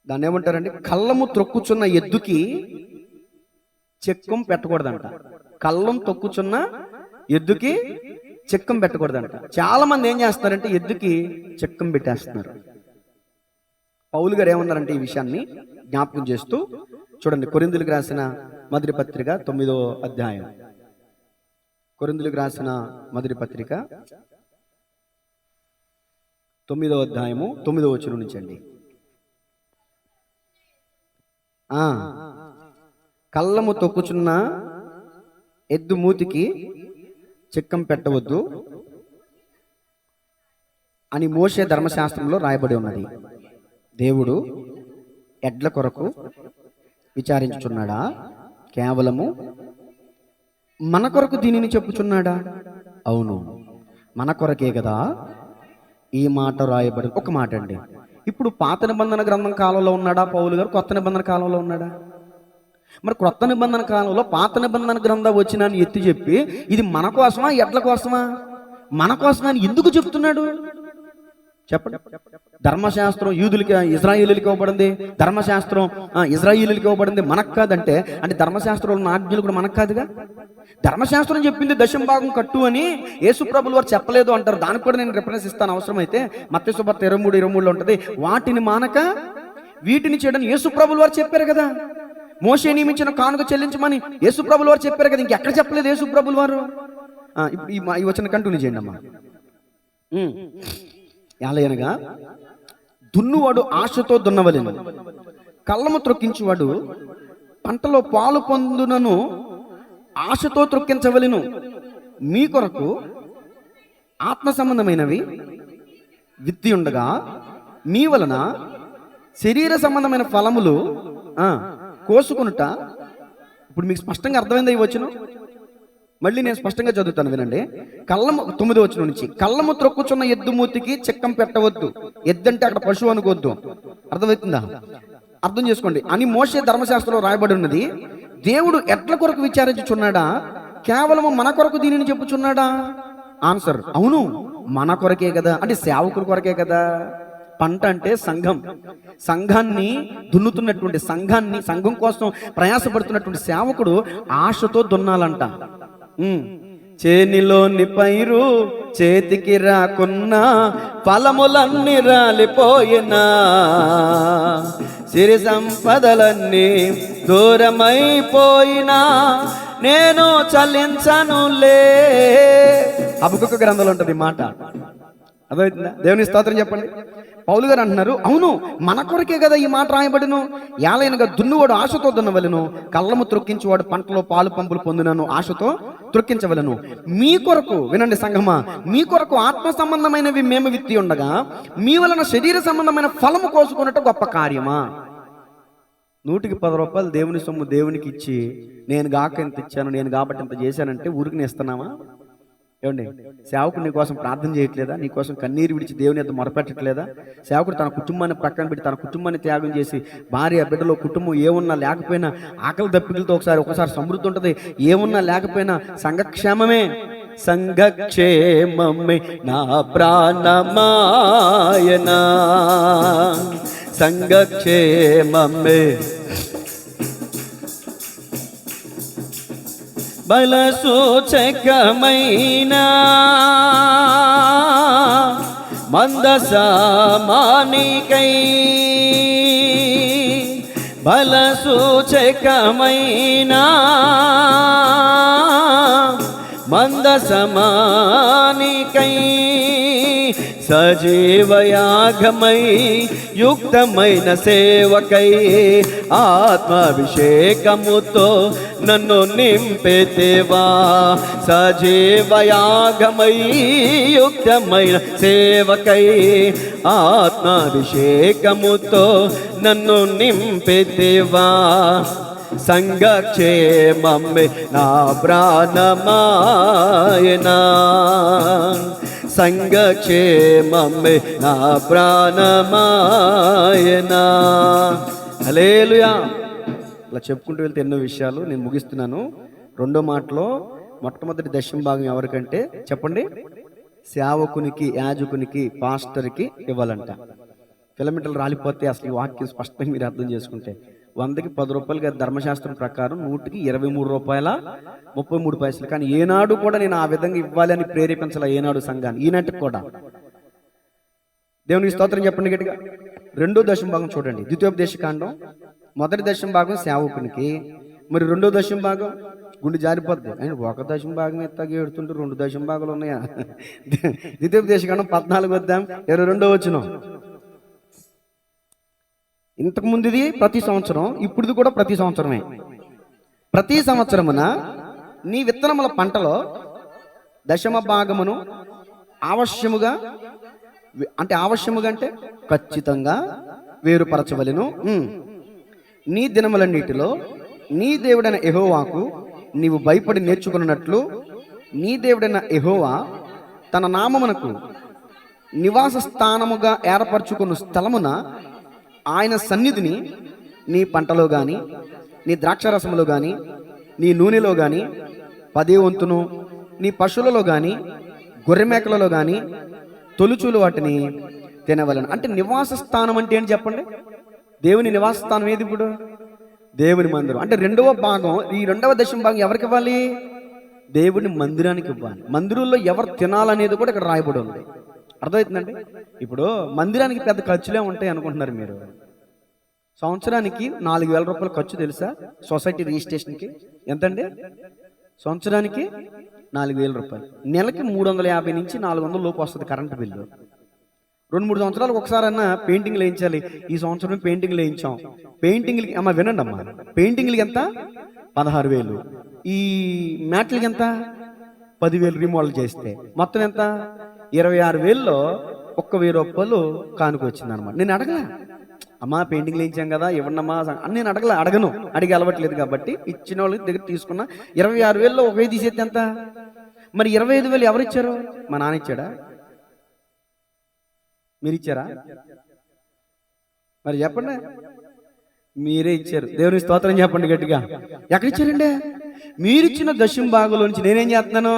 దాన్ని ఏమంటారండి? కళ్ళము త్రొక్కుచున్న ఎద్దుకి చెక్కం పెట్టకూడదంట. కళ్ళం తొక్కుచున్న ఎద్దుకి చెక్కం పెట్టకూడదంట. చాలా మంది ఏం చేస్తారంటే ఎద్దుకి చెక్కం పెట్టేస్తున్నారు. పౌలు గారు ఏమన్నారంటే ఈ విషయాన్ని జ్ఞాపకం చేస్తూ చూడండి, కొరింథీయులకు రాసిన మొదటి పత్రిక 9వ అధ్యాయం. కొరింథీయులకు రాసిన మొదటి పత్రిక 9వ అధ్యాయము 9వ వచనం నుంచి అండి. కళ్ళము తొక్కుచున్న ఎద్దు మూతికి చిక్కం పెట్టవద్దు అని మోషే ధర్మశాస్త్రంలో రాయబడి ఉన్నది. దేవుడు ఎడ్ల కొరకు విచారించుచున్నాడా? కేవలము మన కొరకు దీనిని చెప్పుచున్నాడా? అవును, మన కొరకే కదా ఈ మాట రాయబడి. ఒక మాట అండి, ఇప్పుడు పాత నిబంధన గ్రంథం కాలంలో ఉన్నాడా పౌలు గారు? కొత్త నిబంధన కాలంలో ఉన్నాడా? మరి కొత్త నిబంధన కాలంలో పాత నిబంధన గ్రంథం వచ్చిన ఎత్తి చెప్పి ఇది మన కోసమా ఎడ్ల కోసమా? మన కోసమా అని ఎందుకు చెప్తున్నాడు చెప్పండి. ధర్మశాస్త్రం యూదులకి ఇజ్రాయేలీలకు ఇవ్వబడింది, ధర్మశాస్త్రం ఇజ్రాయేలీలకు ఇవ్వబడింది, మనకు కాదంటే అంటే ధర్మశాస్త్రంలో ఉన్న ఆజ్ఞలు కూడా మనకు కాదుగా. ధర్మశాస్త్రం చెప్పింది దశమ భాగం కట్టు అని యేసుప్రభులు వారు చెప్పలేదు అంటారు. దానికి కూడా నేను రిఫరెన్స్ ఇస్తాను అవసరమైతే. మత్తయి సువార్త 23:23 ఉంటుంది, వాటిని మానక వీటిని చేయడానికి యేసుప్రభులు వారు చెప్పారు కదా. మోషే నియమించిన కానుక చెల్లించమని యేసుప్రభులు వారు చెప్పారు కదా, ఇంకెక్కడ చెప్పలేదు యేసుప్రభులు వారు. ఇప్పుడు ఈ వచనం కంటిన్యూ చేయండి అమ్మా. ఎలాగనగా దున్నువాడు ఆశతో దున్నవలెను, కళ్ళము త్రొక్కించువాడు పంటలో పాలు పొందునను ఆశతో త్రొక్కించవలెను. మీ కొరకు ఆత్మ సంబంధమైనవి విత్తి ఉండగా మీ వలన శరీర సంబంధమైన ఫలములు కోసుకునుట. ఇప్పుడు మీకు స్పష్టంగా అర్థమైందా ఈ వచనం? మళ్ళీ నేను స్పష్టంగా చదువుతాను వినండి. కళ్ళము 9వ వచనం నుంచి, కళ్ళము త్రొక్కుచున్న ఎద్దు మూతికి చిక్కం పెట్టవద్దు. ఎద్దు అంటే అక్కడ పశువు అనుకోవద్దు. అర్థమవుతుందా? అర్థం చేసుకోండి. అని మోషే ధర్మశాస్త్రంలో రాయబడి ఉన్నది. దేవుడు ఎడ్ల కొరకు విచారించుచున్నాడా? కేవలము మన కొరకు దీనిని చెప్పుచున్నాడా? ఆన్సర్ అవును, మన కొరకే కదా. అంటే సేవకుల కొరకే కదా. పంట అంటే సంఘం, సంఘాన్ని దున్నుతున్నటువంటి సంఘం కోసం ప్రయాసపడుతున్నటువంటి సేవకుడు ఆశతో దున్నాలంట. చేనిలోని పైరు చేతికి రాకున్నా ఫలములన్నీ రాలిపోయినా సిరి సంపదలన్నీ దూరమైపోయినా నేను చలించనులే. హబక్కూకు గ్రంథంలో ఉంటుంది మాట. అర్థమవుతుందా? దేవుని స్తోత్రం చెప్పండి. పౌలు గారు అంటున్నారు, అవును మన కొరకే కదా ఈ మాట రాయబడిను. ఏలైనగా దున్నువాడు ఆశతో దున్నవలెను, కళ్ళము త్రొక్కించువాడు పంటలో పాలు పంపులు పొందినను ఆశతో త్రొక్కించవలను. మీ కొరకు వినండి సంగమా, మీ కొరకు ఆత్మ సంబంధమైనవి మేము విత్తి ఉండగా మీ వలన శరీర సంబంధమైన ఫలము కోసుకున్నట్టు గొప్ప కార్యమా? 100కి 10 రూపాయలు దేవుని సొమ్ము దేవునికి ఇచ్చి నేను గాక ఇంత ఇచ్చాను, నేను కాబట్టి ఇంత చేశానంటే ఊరికి ఇస్తున్నామా? ఏమండి, సేవకుడు నీ కోసం ప్రార్థన చేయట్లేదా? నీ కోసం కన్నీరు విడిచి దేవుని ఎంత మొరపెట్టట్లేదా? సేవకుడు తన కుటుంబాన్ని ప్రక్కన పెట్టి తన కుటుంబాన్ని త్యాగం చేసి భార్య బిడ్డలో కుటుంబం ఏమున్నా లేకపోయినా ఆకలి దప్పికలతో ఒకసారి సమృద్ధి ఉంటుంది, ఏమున్నా లేకపోయినా సంఘక్షేమమే సంఘక్షేమమే నా ప్రాణమాయనా, సంఘక్షేమమే బలసూచకమైన మందసమానికై, బలసూచకమైన మందసమానికై సజీవయాగమై యుక్తమైన సేవకై ఆత్మాభిషేకముతో నన్ను నింపెతేవా. సజీవయాగమై యుక్తమైన సేవకై ఆత్మాభిషేకముతో నన్ను నింపెతేవా. సంఘక్షేమమే నా ప్రాణమాయనా, సంఘక్షేమమే నా ప్రాణమాయనా. హల్లెలూయా. ఇలా చెప్పుకుంటూ వెళ్తే ఎన్నో విషయాలు. నేను ముగిస్తున్నాను. రెండో మాటలో మొట్టమొదటి దశమ భాగం ఎవరికంటే చెప్పండి, సేవకునికి, యాజకునికి, పాస్టర్కి ఇవ్వాలంట. కిలోమీటర్లు రాలిపోతే అసలు ఈ వాక్యం స్పష్టంగా మీరు అర్థం చేసుకుంటే 100కి 10 రూపాయలుగా ధర్మశాస్త్రం ప్రకారం 100కి 23 రూపాయల 33 పైసలు. కానీ ఏనాడు కూడా నేను ఆ విధంగా ఇవ్వాలి అని ప్రేరేపించాల ఏనాడు సంఘాన్ని, ఈనాటికి కూడా. దేవునికి స్తోత్రం చెప్పండి గట్టిగా. రెండో దశమ భాగం చూడండి. ద్వితీయోపదేశ కాండం మొదటి దశమ భాగం సేవకునికి, మరి రెండో దశమ భాగం గుండె జారిపోద్ది. అండ్ ఒక దశమ భాగం ఎత్తాగా ఏడుతుంటే 2 దశమ భాగాలు ఉన్నాయా? ద్వితీయోపదేశ కాండం 14 అధ్యాయం 22వ వచనం. ఇంతకు ముందుది ప్రతి సంవత్సరం, ఇప్పుడుది కూడా ప్రతి సంవత్సరమే. ప్రతి సంవత్సరమున నీ విత్తనముల పంటలో దశమ భాగమును ఆవశ్యముగా అంటే ఖచ్చితంగా వేరుపరచవలెను. నీ దినములన్నిటిలో నీ దేవుడైన యెహోవాకు నీవు భయపడి నేర్చుకున్నట్లు నీ దేవుడైన యెహోవా తన నామమునకు నివాస స్థానముగా ఏర్పరచుకున్న స్థలమున ఆయన సన్నిధిని నీ పంటలో గాని, నీ ద్రాక్షరసములో గాని, నీ నూనెలో గాని 10 వంతును, నీ పశువులలో గాని, గొర్రె మేకలలో గాని తొలుచూలు వాటిని తినవలను. అంటే నివాస స్థానం అంటే ఏంటి చెప్పండి? దేవుని నివాస స్థానం ఏది ఇప్పుడు? దేవుని మందిరం. అంటే రెండవ భాగం, ఈ రెండవ దశమ భాగం ఎవరికి ఇవ్వాలి? దేవుని మందిరానికి ఇవ్వాలి. మందిరంలో ఎవరు తినాలనేది కూడా ఇక్కడ రాయబడి ఉంది. అర్థమవుతుందండి? ఇప్పుడు మందిరానికి పెద్ద ఖర్చులే ఉంటాయి అనుకుంటున్నారు మీరు. సంవత్సరానికి 4,000 రూపాయల ఖర్చు తెలుసా? సొసైటీ రిజిస్ట్రేషన్కి ఎంతండి? సంవత్సరానికి 4,000 రూపాయలు. నెలకి 350 నుంచి 400 లోపు వస్తుంది కరెంటు బిల్లు. 2-3 సంవత్సరాలకు ఒకసారి అన్న పెయింటింగ్లు వేయించాలి. ఈ సంవత్సరం పెయింటింగ్లు వేయించాం. పెయింటింగ్లకి వినండి అమ్మా, పెయింటింగ్లకి ఎంత? 16,000. ఈ మ్యాట్లకి ఎంత? 10,000 రీమోడల్ చేస్తే మొత్తం ఎంత? 26,000లో 1,000 రూపాయలు కానుక వచ్చింది అనమాట. నేను అడగలా, అమ్మా పెయింటింగ్లు వేయించాం కదా ఇవ్వండమ్మా అని నేను అడగను, అడిగి అలవట్లేదు కాబట్టి ఇచ్చిన వాళ్ళకి దగ్గర తీసుకున్న 26,000లో 1,000 తీసేస్తే ఎంత? మరి 25,000 ఎవరు ఇచ్చారు? మా నాన్న ఇచ్చాడా? మీరు ఇచ్చారా? మరి చెప్పండి. మీరే ఇచ్చారు. దేవుని స్తోత్రం చెప్పండి గట్టిగా. ఎక్కడిచ్చారండి? మీరిచ్చిన దశమ భాగంలో నుంచి నేనేం చేస్తున్నాను?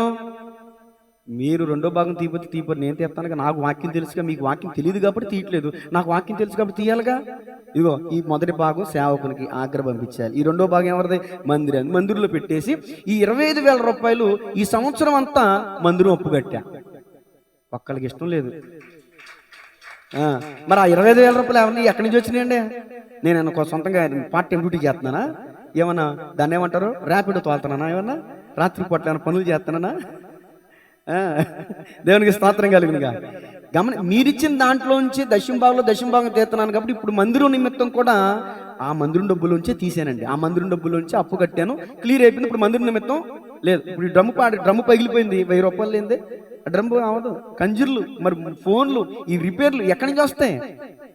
మీరు రెండో భాగం తీయపోతే నేను తీస్తానుగా. నాకు వాక్యం తెలుసుగా, మీకు వాక్యం తెలియదు కాబట్టి తీయట్లేదు. నాకు వాక్యం తెలుసు కాబట్టి తీయాలిగా. ఇదిగో ఈ మొదటి భాగం సేవకునికి ఆగ్ర పంపించాలి. ఈ రెండో భాగం ఎవరిది? మందిరంలో పెట్టేసి ఈ 25,000 రూపాయలు ఈ సంవత్సరం అంతా మందిరం అప్పుగట్టా. ఒక్కళ్ళకి ఇష్టం లేదు. మరి ఆ 25,000 రూపాయలు ఎవరిని ఎక్కడి నుంచి వచ్చినాయండి? నేను సొంతంగా పార్ట్ టైం డ్యూటీ చేస్తున్నానా? ఏమన్నా దాన్ని ఏమంటారు? ర్యాపిడో తోలుతున్నానా? ఏమన్నా రాత్రి పూట ఏమైనా పనులు చేస్తున్నానా? దేవునికి స్తోత్రం కలుగునుగా. మీరిచ్చిన దాంట్లోంచి దశమ భాగం తీస్తున్నాను కాబట్టి ఇప్పుడు మందిరం నిమిత్తం కూడా ఆ మందిరం డబ్బులోంచే తీసానండి. ఆ మందిరం డబ్బులోంచి అప్పు కట్టాను, క్లియర్ అయిపోయింది. ఇప్పుడు మందిరం నిమిత్తం లేదు. ఇప్పుడు డ్రమ్ము పగిలిపోయింది, 1,000 రూపాయలు లేదే ఆ డ్రమ్ము అవదు. కంజర్లు, మరి ఫోన్లు, ఈ రిపేర్లు ఎక్కడి నుంచి వస్తాయి?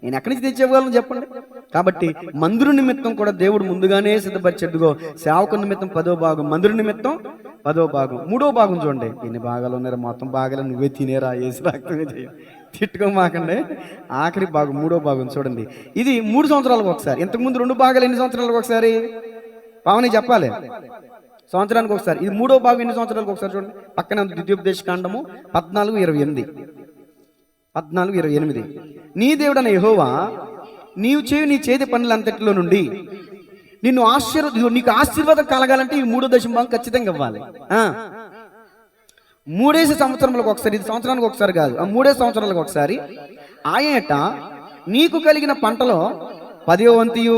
నేను ఎక్కడి నుంచి తెచ్చేవాళ్ళని చెప్పండి. కాబట్టి మందిరం నిమిత్తం కూడా దేవుడు ముందుగానే సిద్ధపరిచెడుగో. సేవకు నిమిత్తం 10వ భాగం, మందిరం నిమిత్తం 10వ భాగం. 3వ భాగం చూడండి. ఎన్ని భాగాలు ఉన్నారో మొత్తం భాగాలు నువ్వే తినేరా, ఏసు రక్తమే చేయ, తిట్టుకోమాకండి. ఆఖరి భాగం 3వ భాగం చూడండి. ఇది 3 సంవత్సరాలకు ఒకసారి. ఇంతకుముందు 2 భాగాలు ఎన్ని సంవత్సరాలకు ఒకసారి? పావని చెప్పాలి. సంవత్సరానికి ఒకసారి. ఇది 3వ భాగం ఎన్ని సంవత్సరాలకు ఒకసారి చూడండి. పక్కన ద్వితీయోపదేశ కాండము 14:28. 14:28. నీ దేవుడైన యెహోవా నీవు చేయు నీ చేతి పనులంతటిలో నుండి నీకు ఆశీర్వాదం కలగాలంటే ఈ 3వ దశమ భాగం ఖచ్చితంగా ఇవ్వాలి. 3 సంవత్సరాలకు ఒకసారి. ఇది సంవత్సరానికి ఒకసారి కాదు, 3 సంవత్సరాలకు ఒకసారి. ఆయట నీకు కలిగిన పంటలో 10వ వంతు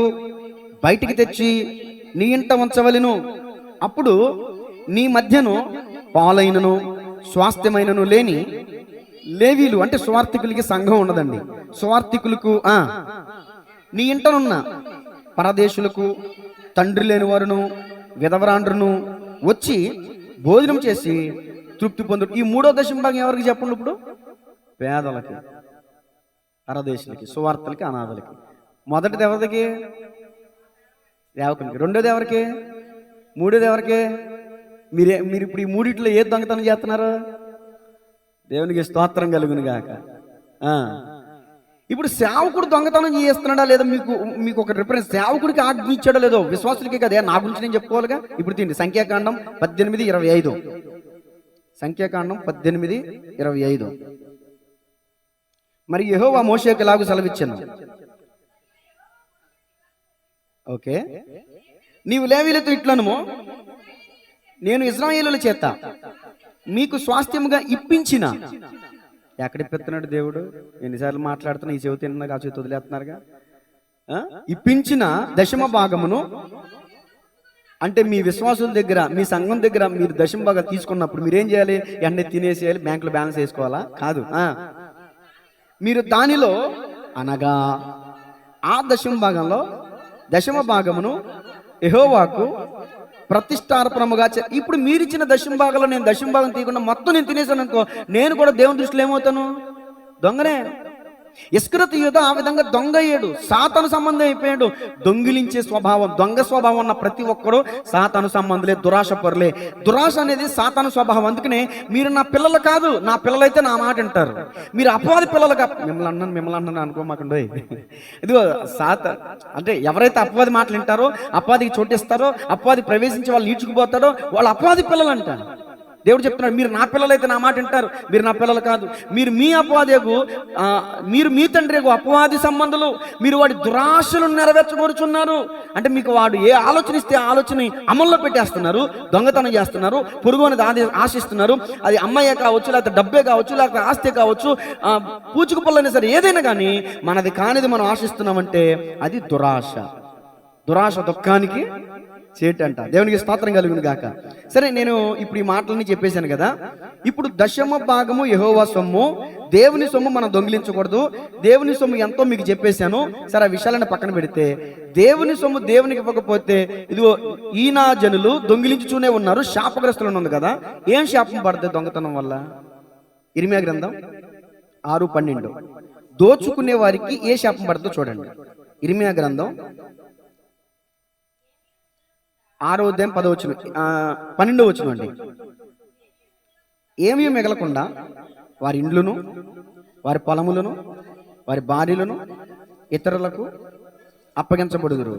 బయటికి తెచ్చి నీ ఇంట ఉంచవలెను. అప్పుడు నీ మధ్యను పాలైనను స్వాస్థ్యమైనను లేని లేవీలు, అంటే స్వార్థికులకి సంఘం ఉండదండి. స్వార్థికులకు నీ ఇంటనున్న పరదేశులకు, తండ్రి లేని వారును, విధవరాండ్రును వచ్చి భోజనం చేసి తృప్తి పొందు. ఈ 3వ దశమ భాగం ఎవరికి చెప్పండి? ఇప్పుడు పేదలకి, పరదేశులకి, సువార్తలకి, అనాథలకి. మొదటిది ఎవరికి? సేవకునికి. రెండోది ఎవరికి? 3వది ఎవరికి? మీరు ఇప్పుడు ఈ 3 ఏ దొంగతనం చేస్తున్నారు? దేవునికి స్తోత్రం కలుగును గాక. ఇప్పుడు సేవకుడు దొంగతనం చేస్తున్నాడా లేదా? మీకు ఒక రిఫరెన్స్. సేవకుడికి ఆజ్ఞ ఇచ్చాడో లేదో? విశ్వాసులకి కదా. నా గురించి నేను చెప్పుకోవాలిగా. ఇప్పుడు తిండి సంఖ్యాకాండం 18:25. సంఖ్యాకాండం 18:25. మరి యెహోవా మోషేకు ఎలాగూ సెలవిచ్చాను. ఓకే, నీవు లేవీయులతో ఇట్లనుము, నేను ఇశ్రాయేలుల చేత మీకు స్వాస్థ్యముగా ఇప్పించిన ఎక్కడ ఇప్పిస్తున్నాడు దేవుడు? ఎన్నిసార్లు మాట్లాడుతున్నా, ఈ చెవి తిన్నాక ఆ చెవి వదిలేస్తున్నారుగా. ఇప్పించిన దశమ భాగమును అంటే మీ విశ్వాసుల దగ్గర, మీ సంఘం దగ్గర మీరు దశమ భాగం తీసుకున్నప్పుడు మీరేం చేయాలి? ఎండ తినేసేయాలి, బ్యాంకులో బ్యాలెన్స్ వేసుకోవాలా? కాదు. మీరు దానిలో అనగా ఆ దశమ భాగంలో దశమ భాగమును యెహోవాకు ప్రతిష్టార్పణముగా ఇప్పుడు మీరిచ్చిన దశమ భాగంలో నేను దశమ భాగం తీయకుండా మొత్తం నేను తినేసాను అనుకో, నేను కూడా దేవుని దృష్టిలో ఏమవుతాను? దొంగనే. ఇస్కరియోతు యూదా ఆ విధంగా దొంగ అయ్యాడు, సాతాను సంబంధం అయిపోయాడు. దొంగిలించే స్వభావం, దొంగ స్వభావం ఉన్న ప్రతి ఒక్కరు సాతాను సంబంధులే, దురాశ పరులే. దురాశ అనేది సాతాను స్వభావం. అందుకనే మీరు నా పిల్లలు కాదు, నా పిల్లలైతే నా మాట వింటారు. మీరు అపవాది పిల్లలుగా, మిమ్మల్ని అన్నాను అనుకోమాకండి. ఇదిగో అంటే ఎవరైతే అపవాది మాటలు వింటారో, అపవాదికి చోటిస్తారో, అపవాది ప్రవేశించి వాళ్ళు ఈడ్చుకుపోతారో వాళ్ళు అపవాది పిల్లలు అంటారు. దేవుడు చెప్తున్నాడు, మీరు నా పిల్లలైతే నా మాట వింటారు. మీరు నా పిల్లలు కాదు, మీరు మీ అపవాదేగు, మీరు మీ తండ్రి అపవాది సంబంధులు. మీరు వాడి దురాశలను నెరవేర్చగోరుచున్నారు. అంటే మీకు వాడు ఏ ఆలోచన ఇస్తే ఆలోచన అమల్లో పెట్టేస్తున్నారు, దొంగతనం చేస్తున్నారు, పొరుగు అనేది ఆశిస్తున్నారు. అది అమ్మాయే కావచ్చు, లేకపోతే డబ్బే కావచ్చు, లేకపోతే ఆస్తి కావచ్చు, పూచుకు పళ్ళైనా సరే, ఏదైనా కానీ మనది కానిది మనం ఆశిస్తున్నామంటే అది దురాశ. దురాశ దుఃఖానికి చేటంట. దేవునికి స్తోత్రం కలుగును గాక. సరే, నేను ఇప్పుడు ఈ మాటలన్నీ చెప్పేశాను కదా. ఇప్పుడు దశమ భాగము యెహోవా సొమ్ము, దేవుని సొమ్ము మనం దొంగిలించకూడదు. దేవుని సొమ్ము ఎంతో మీకు చెప్పేశాను. సరే, ఆ విషయాలను పక్కన పెడితే, దేవుని సొమ్ము దేవునికి ఇవ్వకపోతే ఇదిగో ఈయన జనులు దొంగిలించుతూనే ఉన్నారు, శాపగ్రస్తులను ఉంది కదా. ఏం శాపం పడుతుంది దొంగతనం వల్ల? ఇర్మీయా గ్రంథం 6:12. దోచుకునే వారికి ఏ శాపం పడుతుందో చూడండి. ఇర్మీయా గ్రంథం 6:10-12 అండి. ఏమీ మిగలకుండా వారి ఇండ్లను, వారి పొలములను, వారి భార్యలను ఇతరులకు అప్పగించబడుదురు.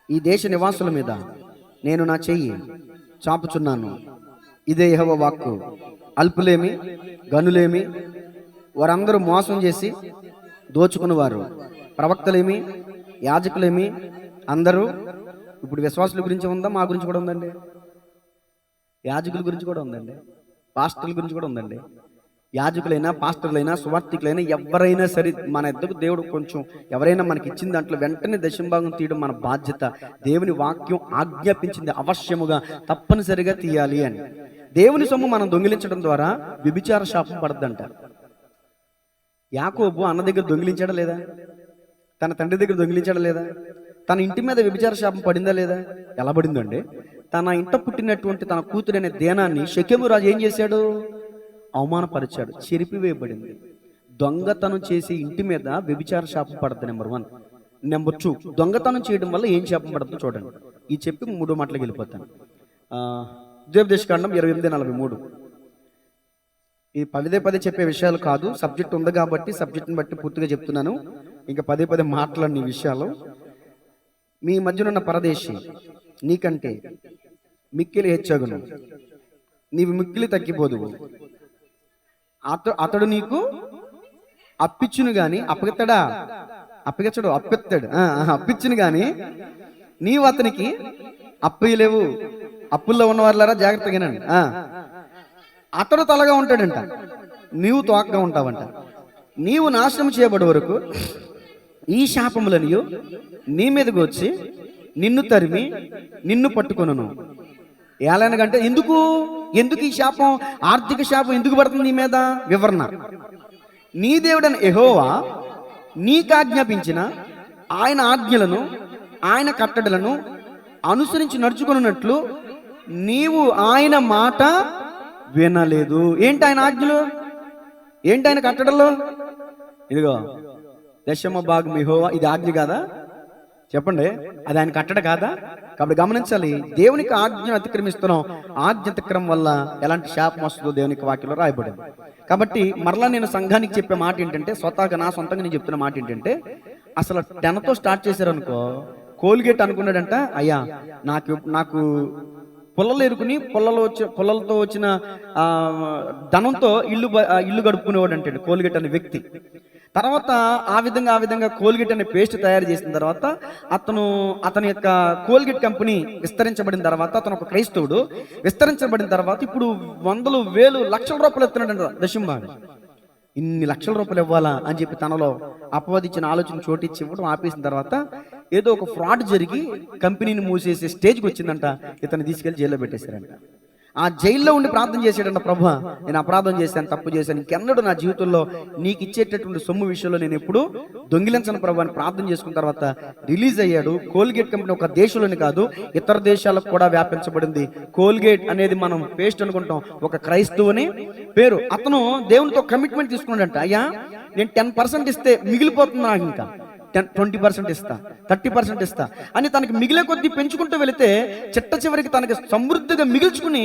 ఈ దేశ నివాసుల మీద నేను నా చెయ్యి చాపుచున్నాను. ఇదే యెహోవా వాక్కు. అల్పులేమి, గనులేమి, వారందరూ మోసం చేసి దోచుకునేవారు. ప్రవక్తలేమి, యాజకులేమి, అందరూ. ఇప్పుడు విశ్వాసుల గురించి ఉందా? మా గురించి కూడా ఉందండి. యాజకుల గురించి కూడా ఉందండి. పాస్టర్ల గురించి కూడా ఉందండి. యాజకులైనా, పాస్టర్లైనా, సువార్థికులైనా ఎవరైనా సరే, మన ఇద్దరు దేవుడు కొంచెం ఎవరైనా మనకి ఇచ్చిన దాంట్లో వెంటనే దశంభాగం తీయడం మన బాధ్యత. దేవుని వాక్యం ఆజ్ఞాపించింది అవశ్యముగా, తప్పనిసరిగా తీయాలి అని. దేవుని సొమ్ము మనం దొంగిలించడం ద్వారా వ్యభిచార శాపం పడద్దంట. యాకోబు అన్న దగ్గర దొంగిలించాడా లేదా? తన తండ్రి దగ్గర దొంగిలించాడా లేదా? తన ఇంటి మీద వ్యభిచార శాపం పడిందా లేదా? ఎలా పడిందండి? తన ఇంట పుట్టినటువంటి తన కూతురనే దేనాన్ని షెకెము రాజు ఏం చేశాడు? అవమానపరిచాడు, చెరిపివేయబడింది. దొంగతనం చేసి ఇంటి మీద వ్యభిచార శాపం పడుతుంది. నెంబర్ 1. నెంబర్ 2, దొంగతనం చేయడం వల్ల ఏం శాపం పడుతుందో చూడండి. ఈ చెప్పి 3వ మాటలకు వెళ్ళిపోతాను. ద్వితీయోపదేశకాండం 28:43. ఈ పదే చెప్పే విషయాలు కాదు, సబ్జెక్ట్ ఉంది కాబట్టి సబ్జెక్ట్ని బట్టి పూర్తిగా చెప్తున్నాను. ఇంకా పదే మాట్లాడిన విషయాలు. మీ మధ్యనున్న పరదేశి నీకంటే మిక్కిలి హెచ్చగును, నీవు మిక్కిలి తగ్గిపోదువు. అతడు నీకు అప్పిచ్చును గాని అప్పగిస్తాడా? అప్పగిచ్చడు, అప్పిస్తాడు. అప్పిచ్చును గాని నీవు అతనికి అప్పయ్యలేవు. అప్పుల్లో ఉన్నవారులారా జాగ్రత్తగానండి. అతడు తలగా ఉంటాడంట, నీవు తోకగా ఉంటావంట. నీవు నాశనం చేయబడే వరకు ఈ శాపములనియు నీ మీదకి వచ్చి నిన్ను తరిమి నిన్ను పట్టుకొనును. ఎలాగంటే ఎందుకు ఈ శాపం, ఆర్థిక శాపం ఎందుకు పడుతుంది నీ మీద? వివరణ. నీ దేవుడైన యెహోవా నీకు ఆజ్ఞాపించిన ఆయన ఆజ్ఞలను, ఆయన కట్టడలను అనుసరించి నడుచుకున్నట్లు నీవు ఆయన మాట వినలేదు. ఏంటి ఆయన ఆజ్ఞలు? ఏంటి ఆయన కట్టడలు? ఇదిగో దశమ భాగం యెహోవా, ఇది ఆజ్ఞ కాదా? చెప్పండి, అది ఆయన కట్టడ కాదా? కాబట్టి గమనించాలి, దేవునికి ఆజ్ఞ అతిక్రమిస్తున్నాం. ఆజ్ఞ అతిక్రమం వల్ల ఎలాంటి శాపం వస్తుందో దేవునికి వాక్యంలో రాయబడింది. కాబట్టి మరలా నేను సంఘానికి చెప్పే మాట ఏంటంటే, నా సొంతంగా నేను చెప్తున్న మాట ఏంటంటే, అసలు 10తో స్టార్ట్ చేశారనుకో, కోల్గేట్ అనుకున్నాడంట, అయ్యా నాకు పుల్లలు ఎరుకుని పుల్లలతో వచ్చిన ధనంతో ఇల్లు గడుపుకునేవాడు అంటాడు కోల్గేట్ అనే వ్యక్తి. తర్వాత ఆ విధంగా కోల్గేట్ అనే పేస్ట్ తయారు చేసిన తర్వాత అతని యొక్క కోల్గేట్ కంపెనీ విస్తరించబడిన తర్వాత, అతను ఒక క్రైస్తవుడు, విస్తరించబడిన తర్వాత ఇప్పుడు 100,000 లక్షల రూపాయలు ఎత్తున్నాడు దశంభాగం. ఇన్ని లక్షల రూపాయలు ఇవ్వాలా అని చెప్పి తనలో అపవాదించిన ఆలోచన చోటిచ్చి ఇవ్వడం ఆపేసిన తర్వాత ఏదో ఒక ఫ్రాడ్ జరిగి కంపెనీని మూసేసే స్టేజ్కి వచ్చిందంట. ఇతను తీసుకెళ్లి జైల్లో పెట్టేశారంట. ఆ జైల్లో ఉండి ప్రార్థన చేశాడంట, ప్రభువా నేను అపరాధం చేశాను, తప్పు చేశాను, ఇంకెన్నడూ నా జీవితంలో నీకు ఇచ్చేటటువంటి సొమ్ము విషయంలో నేను ఎప్పుడు దొంగిలించను ప్రభు అని ప్రార్థన చేసుకున్న తర్వాత రిలీజ్ అయ్యాడు. కోల్గేట్ కంపెనీ ఒక దేశంలోని కాదు ఇతర దేశాలకు కూడా వ్యాపించబడింది. కోల్గేట్ అనేది మనం పేస్ట్ అనుకుంటాం, ఒక క్రైస్తవుని పేరు. అతను దేవునితో కమిట్మెంట్ తీసుకున్నాడంట, అయ్యా నేను 10% ఇస్తే మిగిలిపోతుంది నాకు, ఇంకా 20% ఇస్తా, 30% ఇస్తా అని తనకి మిగిలే కొద్దీ పెంచుకుంటూ వెళితే చిట్ట చివరికి తనకి సమృద్ధిగా మిగిల్చుకుని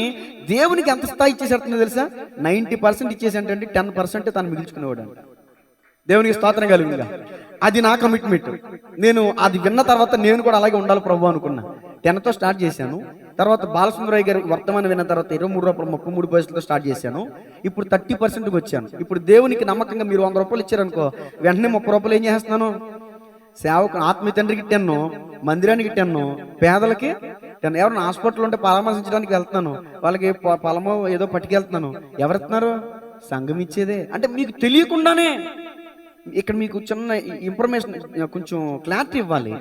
దేవునికి ఎంత స్థాయి ఇచ్చేసేస్తుందో తెలుసా? 90% ఇచ్చేసేంటంటే 10% తను మిగిల్చుకునేవాడు అంట. దేవునికి స్తోత్రం కలుగుగా. అది నా కమిట్మెంట్. నేను అది విన్న తర్వాత నేను కూడా అలాగే ఉండాలి ప్రభు అనుకున్నా. 10తో స్టార్ట్ చేశాను. తర్వాత బాలసుందరయ్య గారి వర్తమానం విన్న తర్వాత 23 రూపాయలు 33 పైసలతో స్టార్ట్ చేశాను. ఇప్పుడు 30%కి వచ్చాను. ఇప్పుడు దేవునికి నమ్మకంగా మీరు 100 రూపాయలు ఇచ్చారనుకో, వెంటనే 30 రూపాయలు ఏం చేస్తున్నాను? సేవకు ఆత్మీయ తండ్రికి 10, మందిరానికి 10, పేదలకి 10. ఎవరైనా హాస్పిటల్ ఉంటే పరామర్శించడానికి వెళ్తున్నాను, వాళ్ళకి పొలమో ఏదో పట్టుకెళ్తున్నాను. ఎవరెత్తున్నారు? సంఘం ఇచ్చేదే. అంటే మీకు తెలియకుండానే ఇక్కడ మీకు చిన్న ఇన్ఫర్మేషన్, కొంచెం క్లారిటీ ఇవ్వాలి.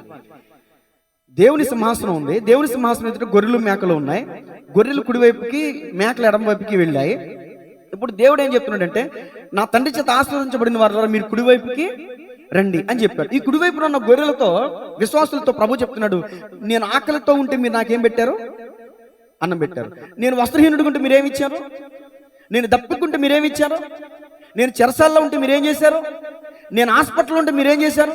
దేవుని సింహాసనం ఉంది. దేవుని సింహాసనం ఎదుట గొర్రెలు మేకలు ఉన్నాయి. గొర్రెలు కుడివైపుకి, మేకలు ఎడమ వైపుకి వెళ్ళాయి. ఇప్పుడు దేవుడు ఏం చెప్తున్నాడంటే, నా తండ్రి చేత ఆశీర్వదించబడిన వారు మీరు కుడివైపుకి రండి అని చెప్పాడు. ఈ కుడివైపున ఉన్న గొర్రెలతో, విశ్వాసులతో ప్రభు చెప్తున్నాడు, నేను ఆకలితో ఉంటే మీరు నాకేం పెట్టారు? అన్నం పెట్టారు. నేను వస్త్రహీనుడిగా ఉంటే మీరేమి ఇచ్చారు? నేను దప్పుకుంటే మీరేమి ఇచ్చారు? నేను చెరసాల్లో ఉంటే మీరేం చేశారు? నేను హాస్పిటల్లో ఉంటే మీరేం చేశారు?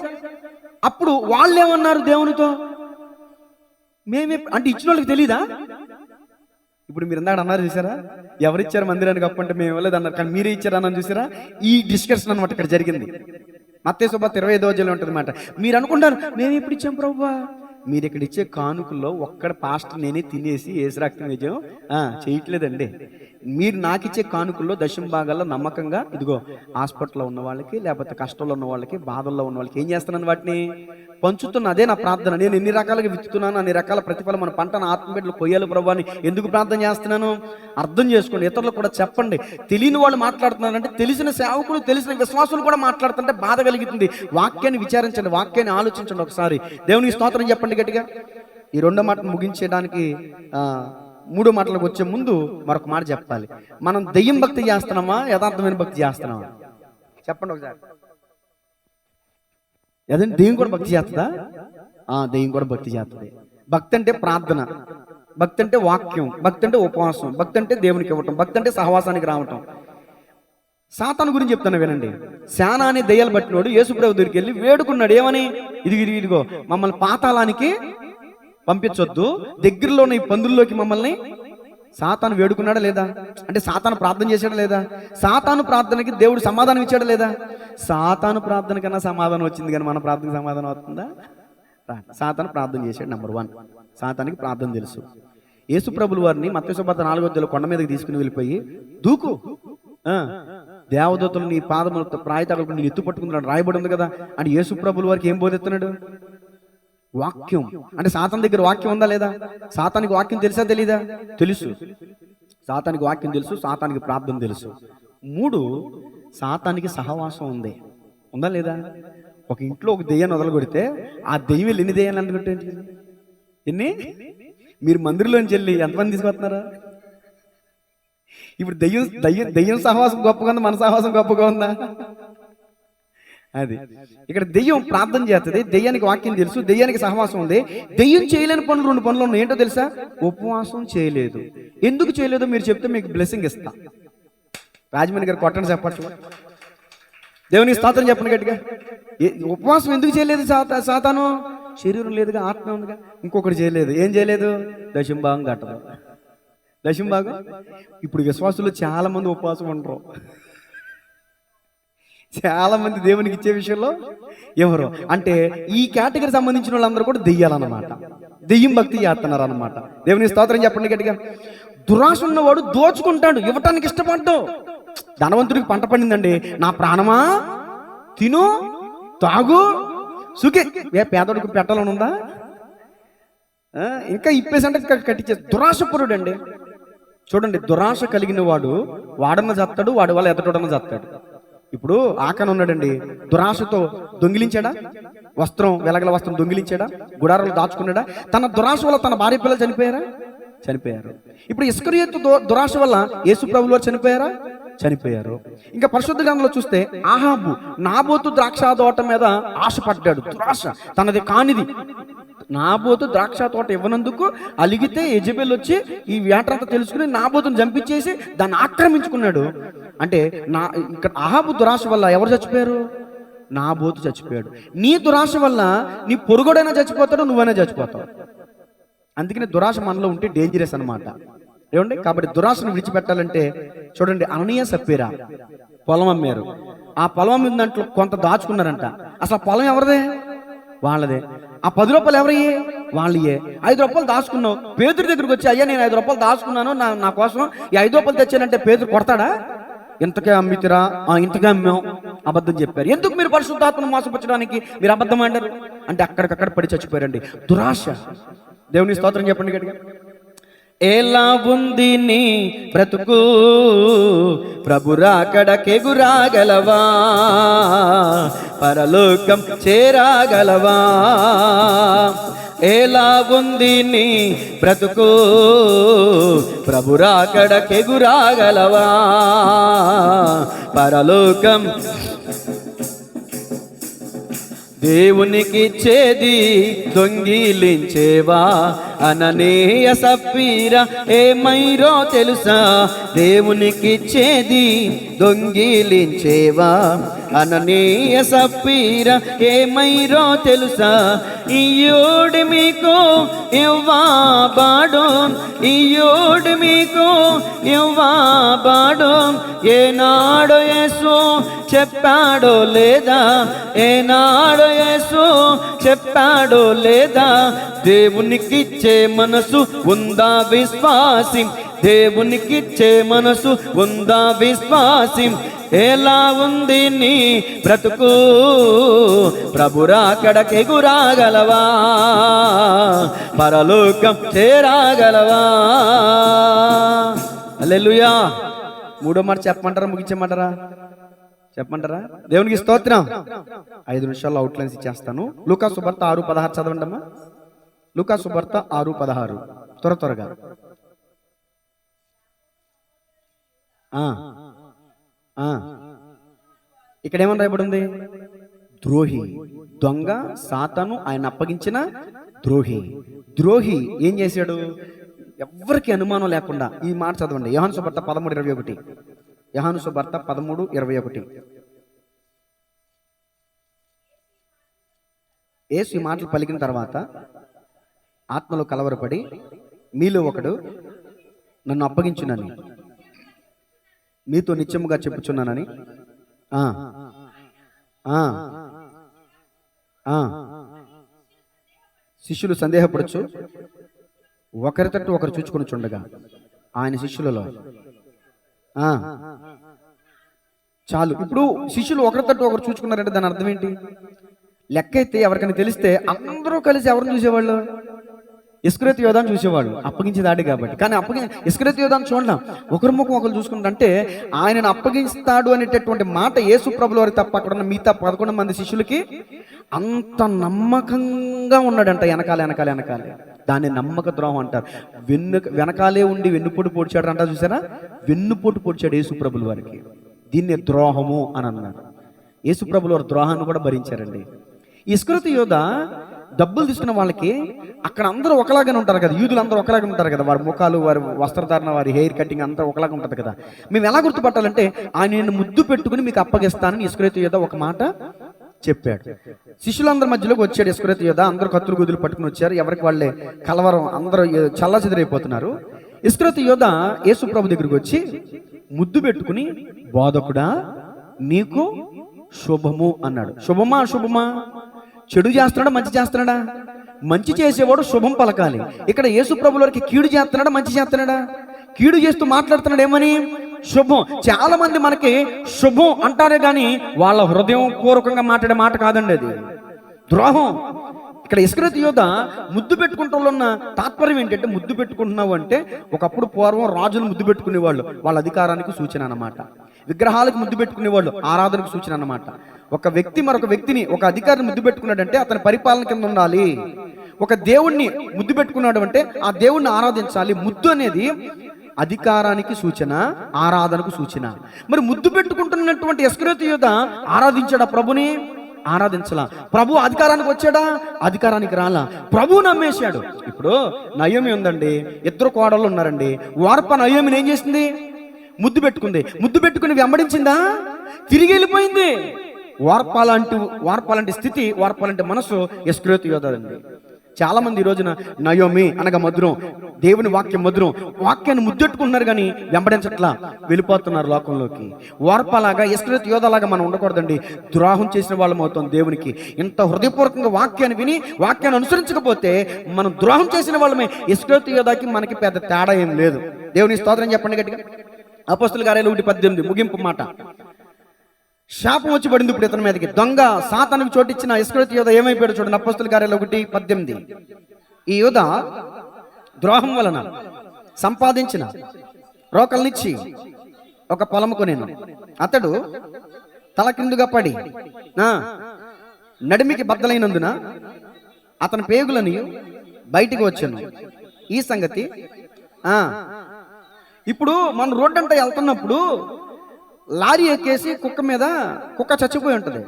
అప్పుడు వాళ్ళు ఏమన్నారు దేవునితో? మేమే అంటే ఇచ్చిన వాళ్ళకి తెలీదా? ఇప్పుడు మీరు ఇందాక అన్నారు చూసారా, ఎవరిచ్చారు మందిరానికి అప్పు అంటే మేము ఇవ్వలేదు అన్నారు, కానీ మీరే ఇచ్చారు అన్నాను చూసారా? ఈ డిస్కషన్ అనమాట ఇక్కడ జరిగింది. మత్తయి సువార్త 25వ అధ్యాయంలో ఉంటుంది అన్నమాట. మీరు అనుకుంటారు మేము ఎప్పుడు ఇచ్చాం ప్రభువా? మీరు ఇక్కడ ఇచ్చే కానుకల్లో ఒక్కడ పాస్టర్ నేనే తినేసి ఏసు రక్తం విజయం చేయట్లేదండి. మీరు నాకు ఇచ్చే కానుకల్లో దశమ భాగాల్లో నమ్మకంగా ఇదిగో హాస్పిటల్లో ఉన్న వాళ్ళకి, లేకపోతే కష్టంలో ఉన్న వాళ్ళకి, బాధల్లో ఉన్న వాళ్ళకి ఏం చేస్తున్నాను? వాటిని పంచుతున్నా. అదే నా ప్రార్థన. నేను ఎన్ని రకాలుగా విత్తుతున్నాను, అన్ని రకాల ప్రతిఫలం మన పంటను ఆత్మబిడ్డలు కొయ్యాలి ప్రభు అని ఎందుకు ప్రార్థన చేస్తున్నాను? అర్థం చేసుకోండి. ఇతరులకు కూడా చెప్పండి. తెలియని వాళ్ళు మాట్లాడుతున్నారంటే తెలిసిన సేవకులు, తెలిసిన విశ్వాసులు కూడా మాట్లాడుతుంటే బాధ కలుగుతుంది. వాక్యాన్ని విచారించండి, వాక్యాన్ని ఆలోచించండి ఒకసారి. దేవునికి స్తోత్రం చెప్పండి గట్టిగా. ఈ 2వ మాటను ముగించేయడానికి 3వ మాటలకు వచ్చే ముందు మరొక మాట చెప్పాలి. మనం దెయ్యం భక్తి చేస్తున్నామా, యథార్థమైన భక్తి చేస్తున్నామా? చెప్పండి ఒకసారి. అదండి, దెయ్యం కూడా భక్తి చేస్తుందా? దెయ్యం కూడా భక్తి చేస్తుంది. భక్తి అంటే ప్రార్థన, భక్తి అంటే వాక్యం, భక్తి అంటే ఉపవాసం, భక్తి అంటే దేవునికి ఇవ్వటం, భక్తి అంటే సహవాసానికి రావటం. సాతాను గురించి చెప్తాను వినండి. శానా అనే దయ్యాలు పట్టినోడు యేసుప్రభు దగ్గరికి వెళ్ళి వేడుకున్నాడు. ఏమని? ఇదిగో మమ్మల్ని పాతాళానికి పంపించొద్దు, దగ్గరలోని ఈ పందుల్లోకి మమ్మల్ని. సాతాను వేడుకున్నాడా లేదా? అంటే సాతాను ప్రార్థన చేశాడా లేదా? సాతాను ప్రార్థనకి దేవుడు సమాధానం ఇచ్చాడా లేదా? సాతాను ప్రార్థన కన్నా సమాధానం వచ్చింది, కానీ మన ప్రార్థనకి సమాధానం అవుతుందా? సాతాను ప్రార్థన చేశాడు. నెంబర్ 1, సాతానికి ప్రార్థన తెలుసు. యేసుప్రభుల వారిని మత్తయి సువార్త 4వ అధ్యాయంలో కొండ మీదకి తీసుకుని వెళ్ళిపోయి దూకు, దేవదూతలు నీ పాదములతో ప్రాయతగలకు నేను ఎత్తు పట్టుకున్నాడు రాయబడి ఉంది కదా అని యేసుప్రభుల వారికి ఏం బోధిస్తున్నాడు? వాక్యం. అంటే సాతాను దగ్గర వాక్యం ఉందా లేదా? సాతానికి వాక్యం తెలుసా తెలీదా? తెలుసు. సాతానికి వాక్యం తెలుసు, సాతానికి ప్రార్థన తెలుసు. 3, సాతానికి సహవాసం ఉంది, ఉందా లేదా? ఒక ఇంట్లో ఒక దెయ్యాన్ని వదలగొడితే ఆ దెయ్యం ఎన్ని దెయ్యాలు అందుకుంటే ఎన్ని? మీరు మందిరంలోంచి వెళ్ళి ఎంతమంది తీసుకొస్తున్నారా? ఇప్పుడు దెయ్యం సహవాసం గొప్పగా ఉందా, మన సహవాసం గొప్పగా ఉందా? అది ఇక్కడ దెయ్యం ప్రార్థన చేస్తుంది, దెయ్యానికి వాక్యం తెలుసు, దెయ్యానికి సహవాసం ఉంది. దెయ్యం చేయలేని పనులు 2 పనులు ఉన్నాయి. ఏంటో తెలుసా? ఉపవాసం చేయలేదు. ఎందుకు చేయలేదో మీరు చెప్తే మీకు బ్లెస్సింగ్ ఇస్తా. రాజమండ్రి గారు కొట్టండి చెప్పట్లు. దేవునికి స్తోత్రం చెప్పండి గట్టిగా. ఉపవాసం ఎందుకు చేయలేదు సాతాను? శరీరం లేదుగా, ఆత్మ ఉందిగా. ఇంకొకటి చేయలేదు. ఏం చేయలేదు? దశంభాగం కట్టదు. దశంభాగం. ఇప్పుడు విశ్వాసులు చాలా మంది ఉపవాసం ఉండరు. చాలా మంది దేవునికి ఇచ్చే విషయంలో ఎవరు అంటే ఈ కేటగిరీ సంబంధించిన వాళ్ళందరూ కూడా దెయ్యాలన్నమాట. దెయ్యం భక్తి చేస్తున్నారు అన్నమాట. దేవునికి స్తోత్రం చెప్పండి గట్టిగా. దురాశ ఉన్నవాడు దోచుకుంటాడు, ఇవ్వటానికి ఇష్టపడ్డు. ధనవంతుడికి పంట పండిందండి, నా ప్రాణమా తిను తాగు సుఖే. పేదోడికి పెట్టాలని ఉందా? ఇంకా ఇప్పేసంటే కట్టించే దురాశపరుడు అండి. చూడండి, దురాశ కలిగిన వాడు వాడన్న చస్తాడు, వాడి వల్ల ఎదటోడన్న చస్తాడు. ఇప్పుడు ఆకన్ ఉన్నాడండి, దురాశతో దొంగిలించాడా? వస్త్రం, వెలగల వస్త్రం దొంగిలించాడా? గుడారాలు దాచుకున్నాడా? తన దురాశ వల్ల తన భార్య పిల్లలు చనిపోయారా? చనిపోయారు. ఇప్పుడు ఇస్కరియోతు దురాశ వల్ల యేసు ప్రభువు వారు చనిపోయారా? చనిపోయారు. ఇంకా పరిశుద్ధ గ్రంథంలో చూస్తే ఆహాబు నాబోతు ద్రాక్ష తోట మీద ఆశపడ్డాడు. దురాశ, తనది కానిది. నాబోతు ద్రాక్ష తోట ఇవ్వనందుకు అలిగితే యెజెబెల్ వచ్చి ఈ వేటంతా తెలుసుకుని నాబోతుని చంపించేసి దాన్ని ఆక్రమించుకున్నాడు. అంటే ఇక్కడ ఆహాబు దురాశ వల్ల ఎవరు చచ్చిపోయారు? నాబోతు చచ్చిపోయాడు. నీ దురాశ వల్ల నీ పొరుగోడైనా చచ్చిపోతాడు, నువ్వైనా చచ్చిపోతావు. అందుకని దురాశ మనలో ఉంటే డేంజరస్ అన్నమాట. ఏమండి? కాబట్టి దురాశను విడిచిపెట్టాలంటే చూడండి, అననీయ సప్పీరా పొలం అమ్మారు. ఆ పొలం అమ్మిన దాంట్లో కొంత దాచుకున్నారంట. అసలు పొలం ఎవరిదే? వాళ్ళదే. ఆ 10 రూపాయలు ఎవరయ్యే? వాళ్ళయే. 5 రూపాయలు దాచుకున్నావు. పేదరి దగ్గరికి వచ్చి, అయ్యా నేను 5 రూపాయలు దాచుకున్నాను, నా కోసం ఈ 5 రూపాయలు తెచ్చానంటే పేదరు కొడతాడా? ఇంతకే అమ్మితిరా? ఇంతకే అమ్మాం. అబద్ధం చెప్పారు. ఎందుకు మీరు పరిశుద్ధాత్మను మోసపరచడానికి మీరు అబద్ధం అంటారు అంటే అక్కడికక్కడ పడి చచ్చిపోయారండి. దురాశ. దేవుని స్తోత్రం చెప్పండి గట్టిగా. ఎలా ఉంది నీ బ్రతుకు, ప్రభురాకడకెగురాగలవా, పరలోకం చేరాగలవా? ఎలా ఉంది నీ బ్రతుకు, ప్రభురాకడకెగురాగలవా, పరలోకం దేవునికి చేది దొంగిలించేవా? అననీయ సప్పీరా ఏమైరో తెలుసా? దేవునికి చేది దొంగిలించేవా? అననీయ సప్పీరా ఏమైరో తెలుసా? ఈయోడు మీకు ఇవ్వబాడు, ఈయోడు మీకు ఇవ్వబాడు. ఏనాడో యేసు చెప్పాడో లేదా? ఏనాడో యేసు చెప్పాడో లేదా? దేవునికిచ్చే మనసు ఉందా విశ్వాసి? దేవునికిచ్చే మనసు ఉందా విశ్వాసి? ఎలా ఉంది నీ బ్రతుకు, ప్రభురాకడకెగురాగలవా, పరలోకం చేరాగలవా? హల్లెలూయా. 3వ మాట చెప్పమంటారా, ముగించమంటారా? చెప్పమంటారా? దేవునికి స్తోత్రం. 5 నిమిషాల్లో అవుట్లైన్స్ ఇచ్చేస్తాను. లూకా సువార్త 6:16 చదవండి అమ్మా. లూకా సువార్త 6:16 త్వరగా. ఇక్కడ ఏమని రాయబడింది? ద్రోహి, దొంగ, సాతాను ఆయన అప్పగించిన ద్రోహి. ద్రోహి ఏం చేశాడు? ఎవరికి అనుమానం లేకుండా ఈ మాట చదవండి. యోహాను సువార్త 13:21. యోహాను సువార్త 13:21. యేసు ఈ మాటలు పలికిన తర్వాత ఆత్మలో కలవరపడి, మీలో ఒకడు నన్ను అప్పగించునని మీతో నిత్యముగా చెప్పుచున్నానని శిష్యులు సందేహపడచ్చు. ఒకరి తట్టు ఒకరు చూచుకొని చుండగా ఆయన శిష్యులలో చాలు. ఇప్పుడు శిష్యులు ఒకరి తట్టు ఒకరు చూచుకున్నారంటే దాని అర్థం ఏంటి? లెక్క అయితే ఎవరికైనా తెలిస్తే అందరూ కలిసి ఎవరిని చూసేవాళ్ళు? ఇస్కరియోతు యోధాను చూసేవాళ్ళు, అప్పగించేదాడు కాబట్టి. కానీ ఇస్కరియోతు యోధాను చూడడం, ఒకరి ముఖం ఒకరు చూసుకుంటే ఆయనను అప్పగిస్తాడు అనేటటువంటి మాట యేసు ప్రభుల వారికి తప్ప అక్కడ ఉన్న మిగతా 11 మంది శిష్యులకి అంత నమ్మకంగా ఉన్నాడంట. వెనకాలే దాన్ని నమ్మక ద్రోహం అంటారు. వెనకాలే ఉండి వెన్నుపోటు పొడిచాడు అంటారు, చూసారా? వెన్నుపోటు పొడిచాడు యేసు ప్రభుల వారికి. దీన్ని ద్రోహము అని అన్నారు. యేసు ప్రభుల వారి ద్రోహాన్ని కూడా భరించారండి. ఇస్కరియోతు యోధ డబ్బులు తీసుకున్న వాళ్ళకి అక్కడ అందరూ ఒకలాగానే ఉంటారు కదా, యూదులు అందరూ ఒకలాగా ఉంటారు కదా, వారి ముఖాలు, వారి వస్త్రధారణ, వారి హెయిర్ కటింగ్ అంతా ఒకలాగా ఉంటుంది కదా. మేము ఎలా గుర్తుపట్టాలంటే ఆయన ముద్దు పెట్టుకుని మీకు అప్పగిస్తానని ఇస్కరియోతు యోధ ఒక మాట చెప్పాడు. శిష్యులందరి మధ్యలోకి వచ్చాడు ఇస్కరియోతు యోధ. అందరూ కత్తులు గుదులు పట్టుకుని వచ్చారు. ఎవరికి వాళ్ళే కలవరం, అందరూ చల్లచెదిరైపోతున్నారు. ఇస్కరియోతు యోధ యేసు ప్రభు దగ్గరికి వచ్చి ముద్దు పెట్టుకుని, బోధకుడా నీకు శుభము అన్నాడు. శుభమా అశుభమా? చెడు చేస్తున్నాడా మంచి చేస్తున్నాడా? మంచి చేసేవాడు శుభం పలకాలి. ఇక్కడ యేసు ప్రభుల వారికి కీడు చేస్తున్నాడా మంచి చేస్తున్నాడా? కీడు చేస్తూ మాట్లాడుతున్నాడు. ఏమని? శుభం. చాలా మంది మనకి శుభం అంటారే కానీ వాళ్ళ హృదయం పూర్వకంగా మాట్లాడే మాట కాదండి అది. ద్రోహం. ఇక్కడ ఇస్కరియోతు యోధ ముద్దు పెట్టుకుంటున్న తాత్పర్యం ఏంటంటే, ముద్దు పెట్టుకుంటున్నావు అంటే ఒకప్పుడు పూర్వం రాజులు ముద్దు పెట్టుకునేవాళ్ళు, వాళ్ళ అధికారానికి సూచన అన్నమాట. విగ్రహాలకు ముద్దు పెట్టుకునేవాళ్ళు, ఆరాధనకు సూచన అన్నమాట. ఒక వ్యక్తి మరొక వ్యక్తిని, ఒక అధికారిని ముద్దు పెట్టుకున్నాడంటే అతని పరిపాలన కింద ఉండాలి. ఒక దేవుణ్ణి ముద్దు పెట్టుకున్నాడు అంటే ఆ దేవుణ్ణి ఆరాధించాలి. ముద్దు అనేది అధికారానికి సూచన, ఆరాధనకు సూచన. మరి ముద్దు పెట్టుకుంటున్నటువంటి ఇస్కరియోతు యోధ ఆరాధించాడా ప్రభుని? ఆరాధించలా. ప్రభు అధికారానికి వచ్చాడా? అధికారానికి రాలా. ప్రభు నమ్మేశాడు. ఇప్పుడు నయోమి ఉందండి, ఇద్దరు కోడళ్ళు ఉన్నారండి. వార్ప నయోమిని ఏం చేసింది? ముద్దు పెట్టుకుంది. ముద్దు పెట్టుకుని వెంబడించిందా? తిరిగి వెళ్ళిపోయింది. వార్పాలంటి స్థితి, వార్పాలంటి మనసు ఇస్కరియోతు యోధదండి. చాలా మంది ఈ రోజున నయోమి అనగా మధురం, దేవుని వాక్యం మధురం, వాక్యాన్ని ముద్దెట్టుకుంటున్నారు కానీ వెంబడించట్లా, వెళ్ళిపోతున్నారు లోకంలోకి. వార్పలాగా ఇస్కరియోతు యోధలాగా మనం ఉండకూడదండి. ద్రోహం చేసిన వాళ్ళం అవుతాం దేవునికి. ఇంత హృదయపూర్వకంగా వాక్యాన్ని విని వాక్యాన్ని అనుసరించకపోతే మనం ద్రోహం చేసిన వాళ్ళమే. ఇస్కరియోతు యోధకి మనకి పెద్ద తేడా ఏం లేదు. దేవుని స్తోత్రం చెప్పండి గట్టిగా. అపోస్తలుల కార్యాలు 1:18 ముగింపు మాట. శాపం వచ్చి పడింది ఇప్పుడు ఇతని మీదకి. దొంగ సాతానుకు చోటిచ్చిన ఇస్కరియోతు యోధ ఏమైపోయాడు చూడండి. అపోస్తలుల కార్యాలు 1:18. ఈ యోధ ద్రోహం వలన సంపాదించిన రోకల్నిచ్చి ఒక పొలము కొనేను. అతడు తల కిందుగా పడి నడిమికి బద్దలైనందున అతని పేగులని బయటికి వచ్చాను. ఈ సంగతి ఇప్పుడు మన రోడ్డు అంతా వెళ్తున్నప్పుడు లారీ ఎక్కేసి కుక్క చచ్చిపోయి ఉంటుంది.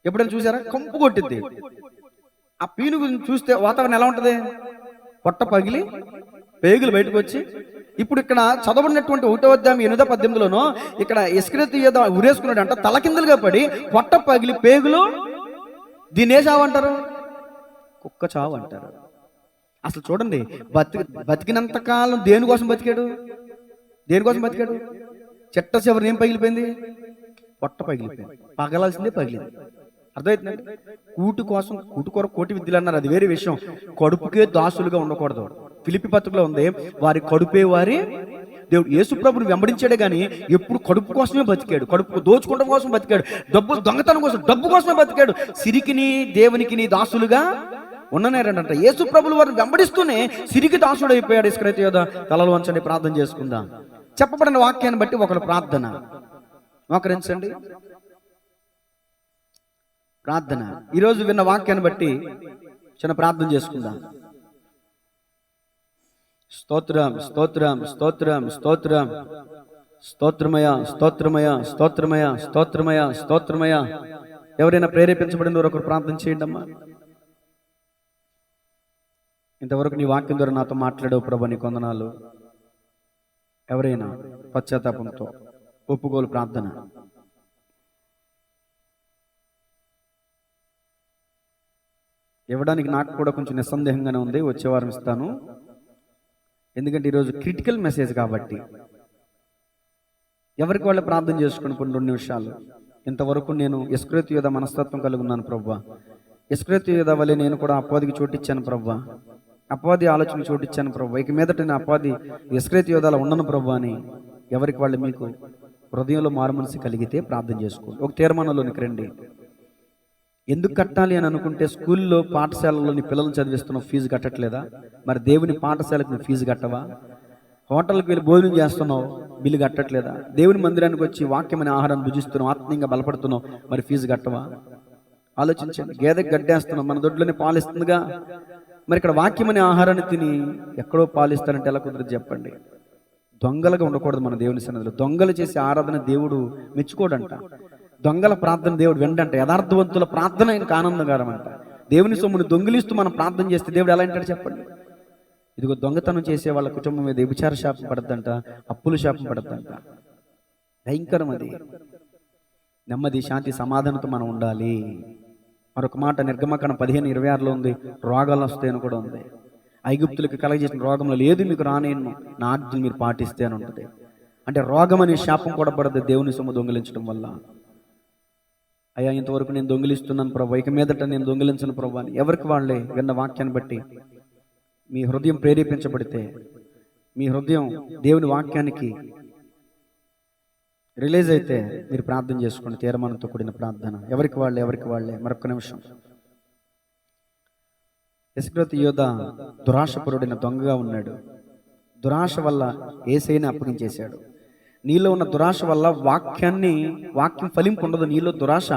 ఎప్పుడైనా చూసారా? కంపు కొట్టిద్ది. ఆ పీనుగు చూస్తే వాతావరణం ఎలా ఉంటుంది? పొట్ట పగిలి పేగులు బయటకు వచ్చి, ఇప్పుడు ఇక్కడ చదవబడినటువంటి 1వ అధ్యాయం 8-18లోనో ఇక్కడ ఇస్కరియోతు యోధ ఉరేసుకున్నాడు అంట. తలకిందులుగా పడి పొట్ట పగిలి పేగులు. దీన్ని ఏ చావు అంటారు? కుక్క చావు అంటారు. అసలు చూడండి, బతికినంత కాలం దేనికోసం బతికాడు? దేనికోసం బతికాడు? చెట్ట చివరిని ఏం పగిలిపోయింది? పొట్ట పగిలిపోయింది. పగలాల్సిందే పగిలింది. అర్థమవుతుందండి? కూటు కొరకు కోటి విద్యలు అన్నారు, అది వేరే విషయం. కడుపుకే దాసులుగా ఉండకూడదు. ఫిలిప్పీ పత్రికలో ఉంది, వారి కడుపే వారి దేవుడు. యేసు ప్రభుని వెంబడించాడే కానీ ఎప్పుడు కడుపు కోసమే బతికాడు. కడుపు దోచుకోవడం కోసం బతికాడు. దొంగతనం కోసం, డబ్బు కోసమే బతికాడు. సిరికిని దేవునికి దాసులుగా ఉన్ననేరంట. యేసు ప్రభులు వారిని వెంబడిస్తూనే సిరికి దాసుడు అయిపోయాడు ఇస్కరియోతు యోధ. తలలు వంచండి, ప్రార్థన చేసుకుందాం. చెప్పబడిన వాక్యాన్ని బట్టి ఒకరు ప్రార్థన మోకరించండి. ప్రార్థన ఈరోజు విన్న వాక్యాన్ని బట్టి చిన్న ప్రార్థన చేసుకుందాం. స్తోత్రం, స్తోత్రం, స్తోత్రం, స్తోత్రం, స్తోత్రమయ, స్తోత్రమయ, స్తోత్రమయ, స్తోత్రమయ, స్తోత్రమయ. ఎవరైనా ప్రేరేపించబడిన వారు ఒకరు ప్రార్థన చేయండి అమ్మా. ఇంతవరకు నీ వాక్యం ద్వారా నాతో మాట్లాడవు ప్రభు, నీ వందనాలు. ఎవరైనా పశ్చాత్తాపంతో ఒప్పుకోలు ప్రార్థన. ఇవ్వడానికి నాకు కూడా కొంచెం నిస్సందేహంగానే ఉంది. వచ్చే వారం ఇస్తాను, ఎందుకంటే ఈరోజు క్రిటికల్ మెసేజ్ కాబట్టి. ఎవరికి వాళ్ళు ప్రార్థన చేసుకుని 2 నిమిషాలు. ఇంతవరకు నేను ఇస్కరియోతు యోధ మనస్తత్వం కలిగి ఉన్నాను ప్రభు. ఇస్కరియోతు యోధ వల్లే నేను కూడా అపవాదికి చోటిచ్చాను ప్రభు. అపవాది ఆలోచన చోటిచ్చాను ప్రభు. ఇక మీదట నేను అపవాది ఇస్కరియోతు యోధలో ఉండను ప్రభు అని ఎవరికి వాళ్ళు మీకు హృదయంలో మారుమనసు కలిగితే ప్రార్థన చేసుకోండి. ఒక తీర్మానంలోనికి రండి. ఎందుకు కట్టాలి అని అనుకుంటే, స్కూల్లో పాఠశాలలోని పిల్లలను చదివిస్తున్నావు, ఫీజు కట్టట్లేదా? మరి దేవుని పాఠశాలకు నువ్వు ఫీజు కట్టవా? హోటల్కి వెళ్ళి భోజనం చేస్తున్నావు, బిల్లు కట్టట్లేదా? దేవుని మందిరానికి వచ్చి వాక్యమైన ఆహారాన్ని భుజిస్తున్నావు, ఆత్మీయంగా బలపడుతున్నావు, మరి ఫీజు కట్టవా? ఆలోచించండి. గేదెకి గడ్డేస్తున్నావు, మన దొడ్లోనే పాలిస్తుందిగా. మరి ఇక్కడ వాక్యమనే ఆహారాన్ని తిని ఎక్కడో పాలిస్తారంటే ఎలా కుదరదు చెప్పండి? దొంగలుగా ఉండకూడదు మన దేవుని సన్నిధిలో. దొంగలు చేసే ఆరాధన దేవుడు మెచ్చుకోడంట. దొంగల ప్రార్థన దేవుడు వెండంట. యథార్థవంతుల ప్రార్థన ఆయనకు ఆనందకరం అంట. దేవుని సొమ్మును దొంగిలిస్తూ మనం ప్రార్థన చేస్తే దేవుడు ఎలా అంటాడు చెప్పండి? ఇదిగో దొంగతనం చేసే వాళ్ళ కుటుంబం మీద వ్యభిచార శాపం పడద్దంట, అప్పుల శాపం పడద్దంట. భయంకరం అది. నెమ్మది, శాంతి, సమాధానంతో మనం ఉండాలి. మరొక మాట నిర్గమకాండం 15:26లో ఉంది, రోగాలు వస్తాయని కూడా ఉంది. ఐగుప్తులకు కలగజేసిన రోగంలో లేదు మీకు రానేను, నా ఆజ్ఞలు మీరు పాటిస్తే అని ఉంటుంది. అంటే రోగం అనే శాపం కూడా పడదు దేవుని సొమ్ము దొంగిలించడం వల్ల. అయ్యా, ఇంతవరకు నేను దొంగిలిస్తున్నాను ప్రభు, ఇక మీదట నేను దొంగిలించను ప్రభు అని ఎవరికి వాళ్ళే విన్న వాక్యాన్ని బట్టి మీ హృదయం ప్రేరేపించబడితే, మీ హృదయం దేవుని వాక్యానికి రిలీజ్ అయితే మీరు ప్రార్థన చేసుకోండి. తీర్మానంతో కూడిన ప్రార్థన. ఎవరికి వాళ్ళే మరొక నిమిషం. ఇస్కరియోతు యోధ దురాశపరుడైన దొంగగా ఉన్నాడు. దురాశ వల్ల యేసయ్యని అప్పగించేశాడు. నీలో ఉన్న దురాశ వల్ల వాక్యం ఫలింపు ఉండదు. నీలో దురాశ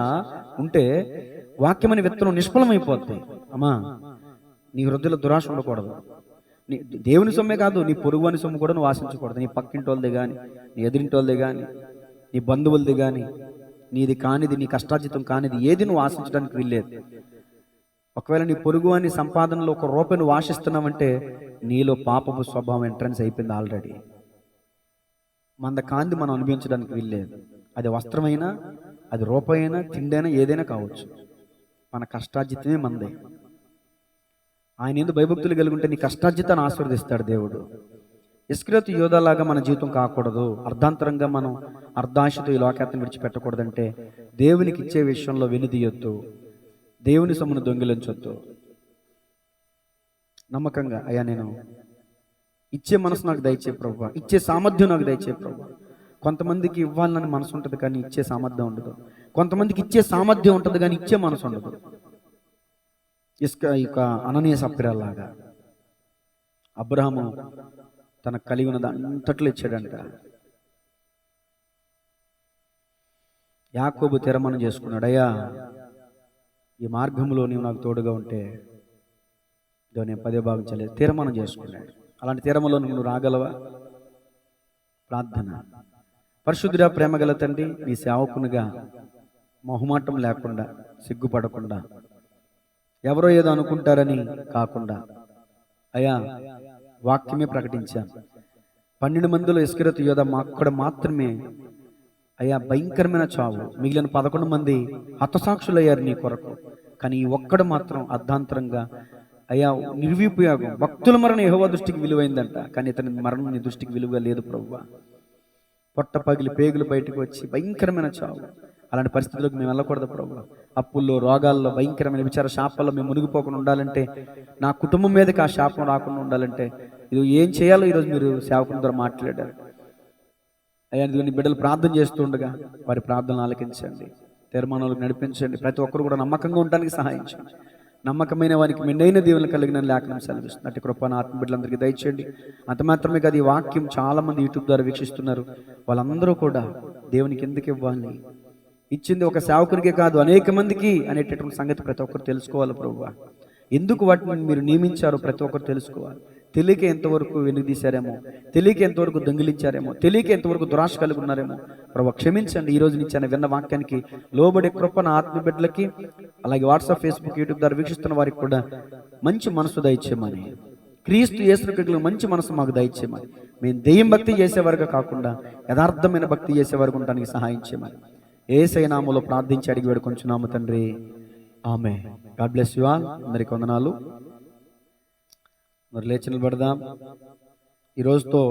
ఉంటే వాక్యం అనే విత్తనం నిష్ఫలమైపోద్ది. అమ్మా, నీ హృదయంలో దురాశ ఉండకూడదు. నీ దేవుని సొమ్మే కాదు, నీ పొరుగు అని సొమ్ము కూడా నువ్వు ఆశించకూడదు. నీ పక్కింటి వాళ్ళదే కానీ, నీ ఎదిరింటి వాళ్ళదే కానీ, నీ బంధువులది కానీ, నీది కానిది, నీ కష్టార్జితం కానిది ఏది నువ్వు ఆశించడానికి వీల్లేదు. ఒకవేళ నీ పొరుగు అని సంపాదనలో ₹1 నువ్వు ఆశిస్తున్నావంటే నీలో పాపపు స్వభావం ఎంట్రన్స్ అయిపోయింది ఆల్రెడీ. మంద కాంతి మనం అనుభవించడానికి వీల్లేదు. అది వస్త్రమైనా, అది రూపాయైనా, తిండైనా, ఏదైనా కావచ్చు. మన కష్టార్జితమే మందే. ఆయన ఎందుకు భయభక్తులు కలిగి ఉంటే నీ కష్టార్జితాన్ని ఆశీర్వదిస్తాడు దేవుడు. ఇస్కరియోతు యోధాలాగా మన జీవితం కాకూడదు. అర్ధాంతరంగా మనం అర్ధాశతో ఈ లోకాన్ని విడిచిపెట్టకూడదంటే దేవునికి ఇచ్చే విషయంలో వెనుదీయొద్దు, దేవుని సొమ్మును దొంగిలించొద్దు. నమ్మకంగా, అయ్యా నేను ఇచ్చే మనసు నాకు దయచే ప్రభువా, ఇచ్చే సామర్థ్యం నాకు దయచే ప్రభువా. కొంతమందికి ఇవ్వాలని మనసు ఉంటుంది కానీ ఇచ్చే సామర్థ్యం ఉండదు. కొంతమందికి ఇచ్చే సామర్థ్యం ఉంటుంది కానీ ఇచ్చే మనసు ఉండదు. ఇక అననీయ సప్పిరాలాగా అబ్రహాము తనకు కలిగి ఉన్నది అంతట్లో ఇచ్చాడంట. యాకోబు తీర్మానం చేసుకున్నాడు, అయ్యా ఈ మార్గంలో నీవు నాకు తోడుగా ఉంటే నేను 10వ భాగం చేయలేదు. తీర్మానం చేసుకున్నాడు. అలాంటి తీర్మానంలో నువ్వు రాగలవా? ప్రార్థన. పరిశుద్ధుడా, ప్రేమగల తండ్రి, నీ సేవకునిగా మొహమాటం లేకుండా, సిగ్గుపడకుండా, ఎవరో ఏదో అనుకుంటారని కాకుండా అయ్యా వాక్యమే ప్రకటించాను. 12 మందిలో ఇస్కరియోతు యోధ అక్కడ మాత్రమే అయ్యా భయంకరమైన చావు. మిగిలిన 11 మంది హతసాక్షులయ్యారు నీ కొరకు. కానీ ఈ ఒక్కడు మాత్రం అర్ధాంతరంగా అయ్యా నిర్విపయోగం. భక్తుల మరణం యెహోవా దృష్టికి విలువైందంట, కానీ ఇతని మరణం నీ దృష్టికి విలువ లేదు ప్రభువా. పొట్ట పగిలి పేగులు బయటకు వచ్చి భయంకరమైన చావు. అలాంటి పరిస్థితులకు మేము వెళ్ళకూడదు ప్రభువా. అప్పుల్లో, రోగాల్లో, భయంకరమైన విచార శాపాల్లో మేము మునిగిపోకుండా ఉండాలంటే, నా కుటుంబం మీదకి ఆ శాపం రాకుండా ఉండాలంటే ఇది ఏం చేయాలో ఈరోజు మీరు సేవకుల ద్వారా మాట్లాడారు. అయ్యా నీ బిడ్డలు ప్రార్థన చేస్తూ ఉండగా వారి ప్రార్థనలు ఆలకించండి, తీర్మానాలకు నడిపించండి. ప్రతి ఒక్కరు కూడా నమ్మకంగా ఉండడానికి సహాయించండి. నమ్మకమైన వారికి మెండైన దీవెనలు కలిగిన లేఖనం సెలవిస్తుంది. అట్టి కృపను ఆత్మ బిడ్డలందరికీ దయచేయండి. అంత మాత్రమే కాదు, ఈ వాక్యం చాలా మంది యూట్యూబ్ ద్వారా వీక్షిస్తున్నారు. వాళ్ళందరూ కూడా దేవునికి ఎందుకు ఇవ్వాలి, ఇచ్చింది ఒక సేవకునికే కాదు అనేక మందికి అనేటటువంటి సంగతి ప్రతి ఒక్కరు తెలుసుకోవాలి ప్రభువా. ఎందుకు వాటిని మీరు నియమించారో ప్రతి ఒక్కరు తెలుసుకోవాలి. తెలియక ఎంతవరకు వెనుదీశారేమో, తెలియక ఎంతవరకు దొంగిలించారేమో, తెలియక ఎంతవరకు దురాశ కలిగి ఉన్నారేమో ప్రభువా క్షమించండి. ఈ రోజు నుంచి ఆయన విన్న వాక్యానికి లోబడే కృపను ఆత్మ బిడ్డలకి, అలాగే వాట్సాప్, ఫేస్బుక్, యూట్యూబ్ ద్వారా వీక్షిస్తున్న వారికి కూడా మంచి మనసు దయచేయమని, క్రీస్తు యేసుక్రీస్తులో మంచి మనసు మాకు దయచేయమని, మేము దెయ్యం భక్తి చేసేవారుగా కాకుండా యథార్థమైన భక్తి చేసేవారు ఉండడానికి సహాయం చేయమని యేసయ్య నామములో ప్రార్థించి అడిగి వేడుకొంచున్నాము తండ్రి, amen. God bless you all. అందరికీ వందనాలు. మరి లేచి నిలబడదాం. ఈ రోజుతో